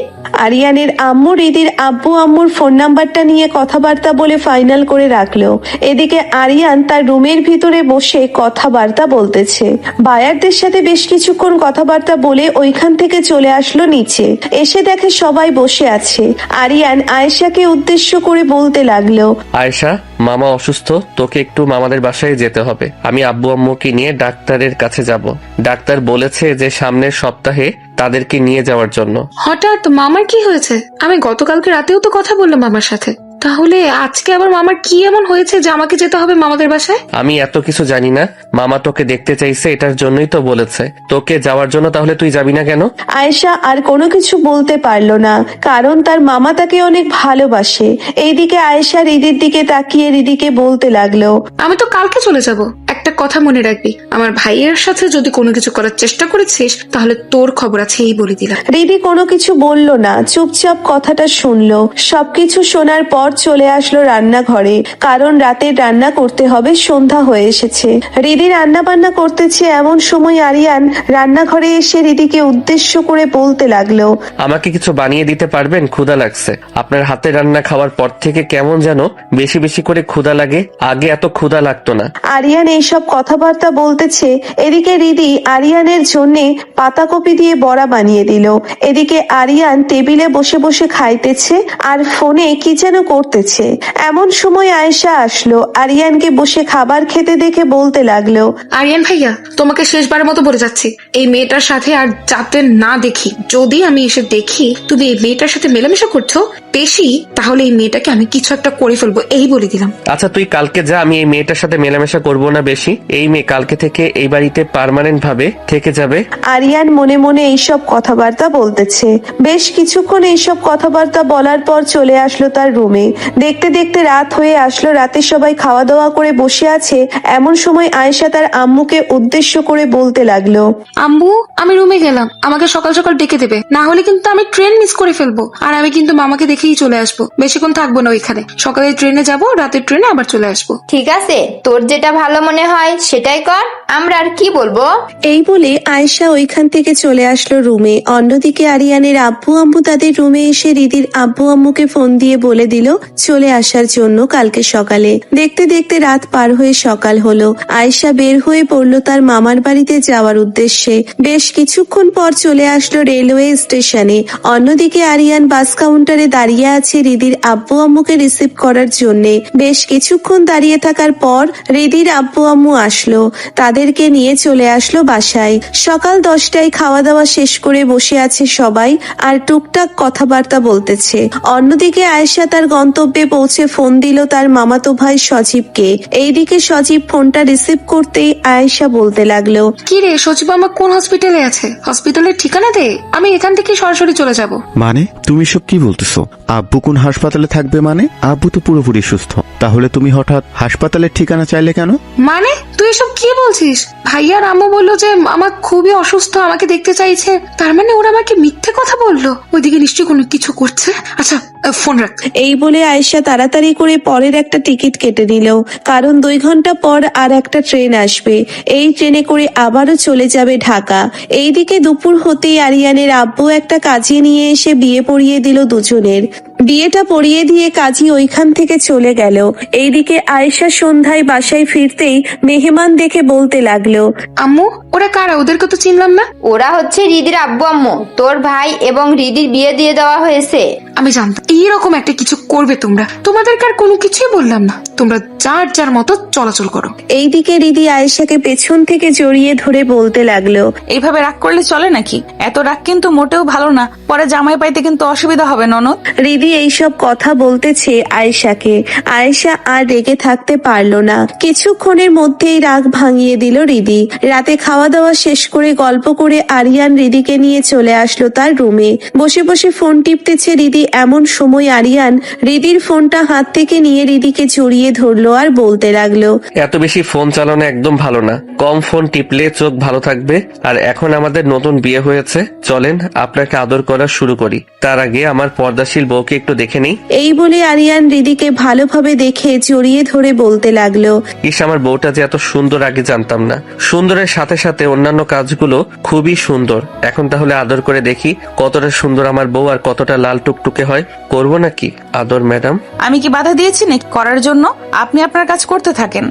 আরিয়ানের আম্মু রিদির আব্বু আম্মুর ফোন নাম্বারটা নিয়ে কথাবার্তা বলে ফাইনাল করে রাখলো। এদিকে আরিয়ান তার রুমের ভিতরে বসে কথাবার্তা বলতেছে। বায়ারদের সাথে বেশ কিছুক্ষণ কথাবার্তা বলে ওইখান থেকে চলে আসলো নিচে। এসে দেখে সবাই বসে আছে। আরিয়ান আয়েশাকে উদ্দেশ্য করে বলতে লাগলো, আয়েশা, মামা অসুস্থ, তোকে একটু মামাদের বাসায় যেতে হবে। আমি আব্বু আম্মুকে নিয়ে ডাক্তারের কাছে যাব। ডাক্তার বলেছে যে সামনের সপ্তাহে তাদেরকে নিয়ে যাওয়ার জন্য। হঠাৎ মামার কি হয়েছে? আমি গতকালকে রাতেও তো কথা বললাম মামার সাথে। তাহলে আজকে আবার মামার কি এমন হয়েছে যে আমাকে যেতে হবে মামাদের বাসায়? আমি এত কিছু জানি না, মামা তোকে দেখতে চাইছে, এটার জন্যই তো বলেছে তোকে যাওয়ার জন্য। তাহলে তুই যাবি না কেন? আয়েশা আর কোনো কিছু বলতে পারলো না, কারণ তার মামা তাকে অনেক ভালোবাসে। এইদিকে আয়েশা রিদির দিকে তাকিয়ে রিদিকে বলতে লাগলো, আমি তো কালকে চলে যাব। একটা কথা মনে রাখবি, আমার ভাইয়ের সাথে যদি কোনো কিছু করার চেষ্টা করেছিস তাহলে তোর খবর আছে, এই বলে দিলাম। রিদি কোনো কিছু বলল না, চুপচাপ কথাটা শুনলো। সবকিছু শোনার পর চলে আসলো রান্নাঘরে, কারণ রাতের রান্না করতে হবে, সন্ধ্যা হয়ে এসেছে। রিদি রান্না বান্না করতেছে, এমন সময় আরিয়ান রান্নাঘরে এসে রিদিকে উদ্দেশ্য করে বলতে লাগলো, আমাকে কিছু বানিয়ে দিতে পারবেন? ক্ষুধা লাগছে। আপনার হাতে রান্না খাওয়ার পর থেকে কেমন যেন বেশি বেশি করে ক্ষুধা লাগে, আগে এত ক্ষুধা লাগতো না। আরিয়ান এইসব কথাবার্তা বলতেছে, এদিকে রিদি আরিয়ানের জন্য পাতাকপি দিয়ে বড়া বানিয়ে দিল। এদিকে আরিয়ান টেবিলে বসে বসে খাইতেছে আর ফোনে কি যেন করতেছে। এমন সময় আয়েশা আসলো, আরিয়ানকে বসে খাবার খেতে দেখে বলতে লাগলো, আরিয়ান ভাইয়া, তোমাকে শেষবারের মতো বলে যাচ্ছি, এই মেয়েটার সাথে আর যাতে না দেখি। যদি আমি এসে দেখি তুমি এই মেয়েটার সাথে মেলামেশা করছো বেশি, তাহলে এই মেয়েটাকে আমি কিছু একটা করে ফেলবো, এই বলে দিলাম। আচ্ছা তুই কালকে যা, আমি এই মেয়েটার সাথে মেলামেশা করব না বেশি। এই মেয়ে কালকে থেকে এই বাড়িতে পার্মানেন্ট ভাবে থেকে যাবে। আরিয়ান মনে মনে এইসব কথাবার্তা বলতেছে। বেশ কিছুক্ষণ এইসব কথাবার্তা বলার পর চলে আসলো তার রুমে। দেখতে দেখতে রাত হয়ে আসলো। রাতে সবাই খাওয়া দাওয়া করে বসে আছে, এমন সময় আয়েশা তার আম্মুকে উদ্দেশ্য করে বলতে লাগলো, আম্মু, আমি রুমে গেলাম, আমাকে সকাল সকাল ডেকে দেবে, না হলে কিন্তু আমি ট্রেন মিস করে ফেলবো। আর আমি কিন্তু মামাকে দেখেই চলে আসবো, বেশিক্ষণ থাকবো না ওইখানে। সকালে ট্রেনে যাব, রাতের ট্রেনে আবার চলে আসবো। ঠিক আছে, তোর যেটা ভালো মনে হয় সেটাই কর, আমরা আর কি বলবো। এই বলে আয়েশা ওইখান থেকে চলে আসলো রুমে। অন্যদিকে আরিয়ানের আব্বু আম্মু তাদের রুমে এসে রিদির আব্বু আম্মুকে ফোন দিয়ে বলে দিল চলে আসার জন্য কালকে সকালে। দেখতে দেখতে রাত পার হয়ে সকাল হলো। আয়েশা বের হয়ে পড়লো তার মামার বাড়িতে যাওয়ার উদ্দেশ্যে। বেশ কিছুক্ষণ পর চলে আসলো রেলওয়ে স্টেশনে। অন্যদিকে আরিয়ান বাস কাউন্টারে দাঁড়িয়ে আছে রিদির আব্বু আম্মুকে রিসিভ করার জন্য। বেশ কিছুক্ষণ দাঁড়িয়ে থাকার পর রিদির আব্বু আম্মু আসলো, তাদেরকে নিয়ে চলে আসলো বাসায়। সকাল 10টায় খাওয়া দাওয়া শেষ করে বসে আছে সবাই আর টুকটাক কথাবার্তা বলতেছে। অন্যদিকে আয়েশা তার গন্তব্যে পৌঁছে ফোন দিল তার মামাতো ভাই সজীবকে। এইদিকে সজীব ফোনটা রিসিভ করতেই আয়েশা বলতে লাগলো, কি রে সজীব, আমার কোন হসপিটালে আছে? হসপিটালের ঠিকানা দে, আমি এখান থেকে সরাসরি চলে যাব। মানে তুমি সব কি বলতেছো? আব্বু কোন হাসপাতালে থাকবে? মানে আব্বু তো পুরোপুরি সুস্থ, তাহলে তুমি হঠাৎ হাসপাতালের ঠিকানা চাইলে কেন? মানে তুই এসব কি বলছিস? ভাইয়ার আম্মু বললো যে আমার খুবই অসুস্থ, আমাকে দেখতে চাইছে। তার মানে ওরা আমাকে মিথ্যে কথা বললো? ওইদিকে নিশ্চয়ই কোনো কিছু করছে। আচ্ছা ফোন রাখ। এই বলে আয়েশা তাড়াতাড়ি করে পরের একটা টিকিট কেটে নিল, কারণ 2 ঘন্টা পর আর একটা ট্রেন আসবে। এই ট্রেনে করে আবারও চলে যাবে ঢাকা। এইদিকে দুপুর হতেই আরিয়ানের আব্বু একটা কাজী নিয়ে এসে বিয়ে পড়িয়ে দিল দুজনের। বিয়েটা পড়িয়ে দিয়ে কাজী ওইখান থেকে চলে গেল। এইদিকে আয়েশা সন্ধ্যায় বাসায় ফিরতেই মেহমান দেখে বলতে লাগলো, আম্মু, ওরা কারা? ওদেরকে তো চিনলাম না। ওরা হচ্ছে রিদির আব্বু আম্মু, তোর ভাই এবং রিদির বিয়ে দিয়ে দেওয়া হয়েছে। আমি জানতাম এইরকম একটা কিছু করবে তোমরা। তোমাদেরকে আর কোনো কিছুই বললাম না, তোমরা যার যার মতো চলাচল করো। এইদিকে রিদি আয়েশাকে পেছন থেকে জড়িয়ে ধরে বলতে লাগলো, এইভাবে রাগ করলে চলে নাকি? এত রাগ কিন্তু মোটেও ভালো না, পরে জামাই পাইতে কিন্তু অসুবিধা হবে ননদ। রিদি এইসব কথা বলতেছে আয়েশাকে। আয়েশা আর রেগে থাকতে পারলো না। কিছুক্ষণের মধ্যেই রাগ ভাঙিয়ে দিল রিদি। রাতে খাওয়া দাওয়া শেষ করে গল্প করে আরিয়ান রিদিকে নিয়ে চলে আসলো তার রুমে। বসে বসে ফোন টিপতেছে রিদি। এমন সময় আরিয়ান রিদির ফোনটা হাত থেকে নিয়ে রিদিকে জড়িয়ে ধরলো আর বলতে লাগলো, এত বেশি ফোন চালানো একদম ভালো না, কম ফোন টিপলে চোখ ভালো থাকবে। আর এখন আমাদের নতুন বিয়ে হয়েছে, চলেন আপনাকে আদর করা শুরু করি। তার আগে আমার পর্দাশীল বউকে একটু দেখে নিই। এই বলে আরিয়ান রিদিকে ভালোভাবে দেখে জড়িয়ে ধরে বলতে লাগলো, ইস, আমার বউটা যে এত সুন্দর আগে জানতাম না। সুন্দরের সাথে সাথে অন্যান্য কাজগুলো খুবই সুন্দর। এখন তাহলে আদর করে দেখি কতটা সুন্দর আমার বউ আর কতটা লাল টুকটুকে হয়। করবো নাকি আদর ম্যাডাম? আমি কি বাধা দিয়েছি নাকি করার জন্য? আপনি আপনার কাজ করতে থাকেন।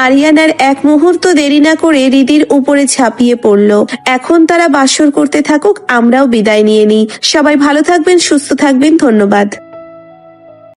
আরিয়ান আর এক মুহূর্ত দেরি না করে রিদির উপরে ঝাঁপিয়ে পড়ল। এখন তারা বাসর করতে থাকুক, আমরাও বিদায় নিয়ে নিই। সবাই ভালো থাকবেন, সুস্থ থাকবেন, ধন্যবাদ।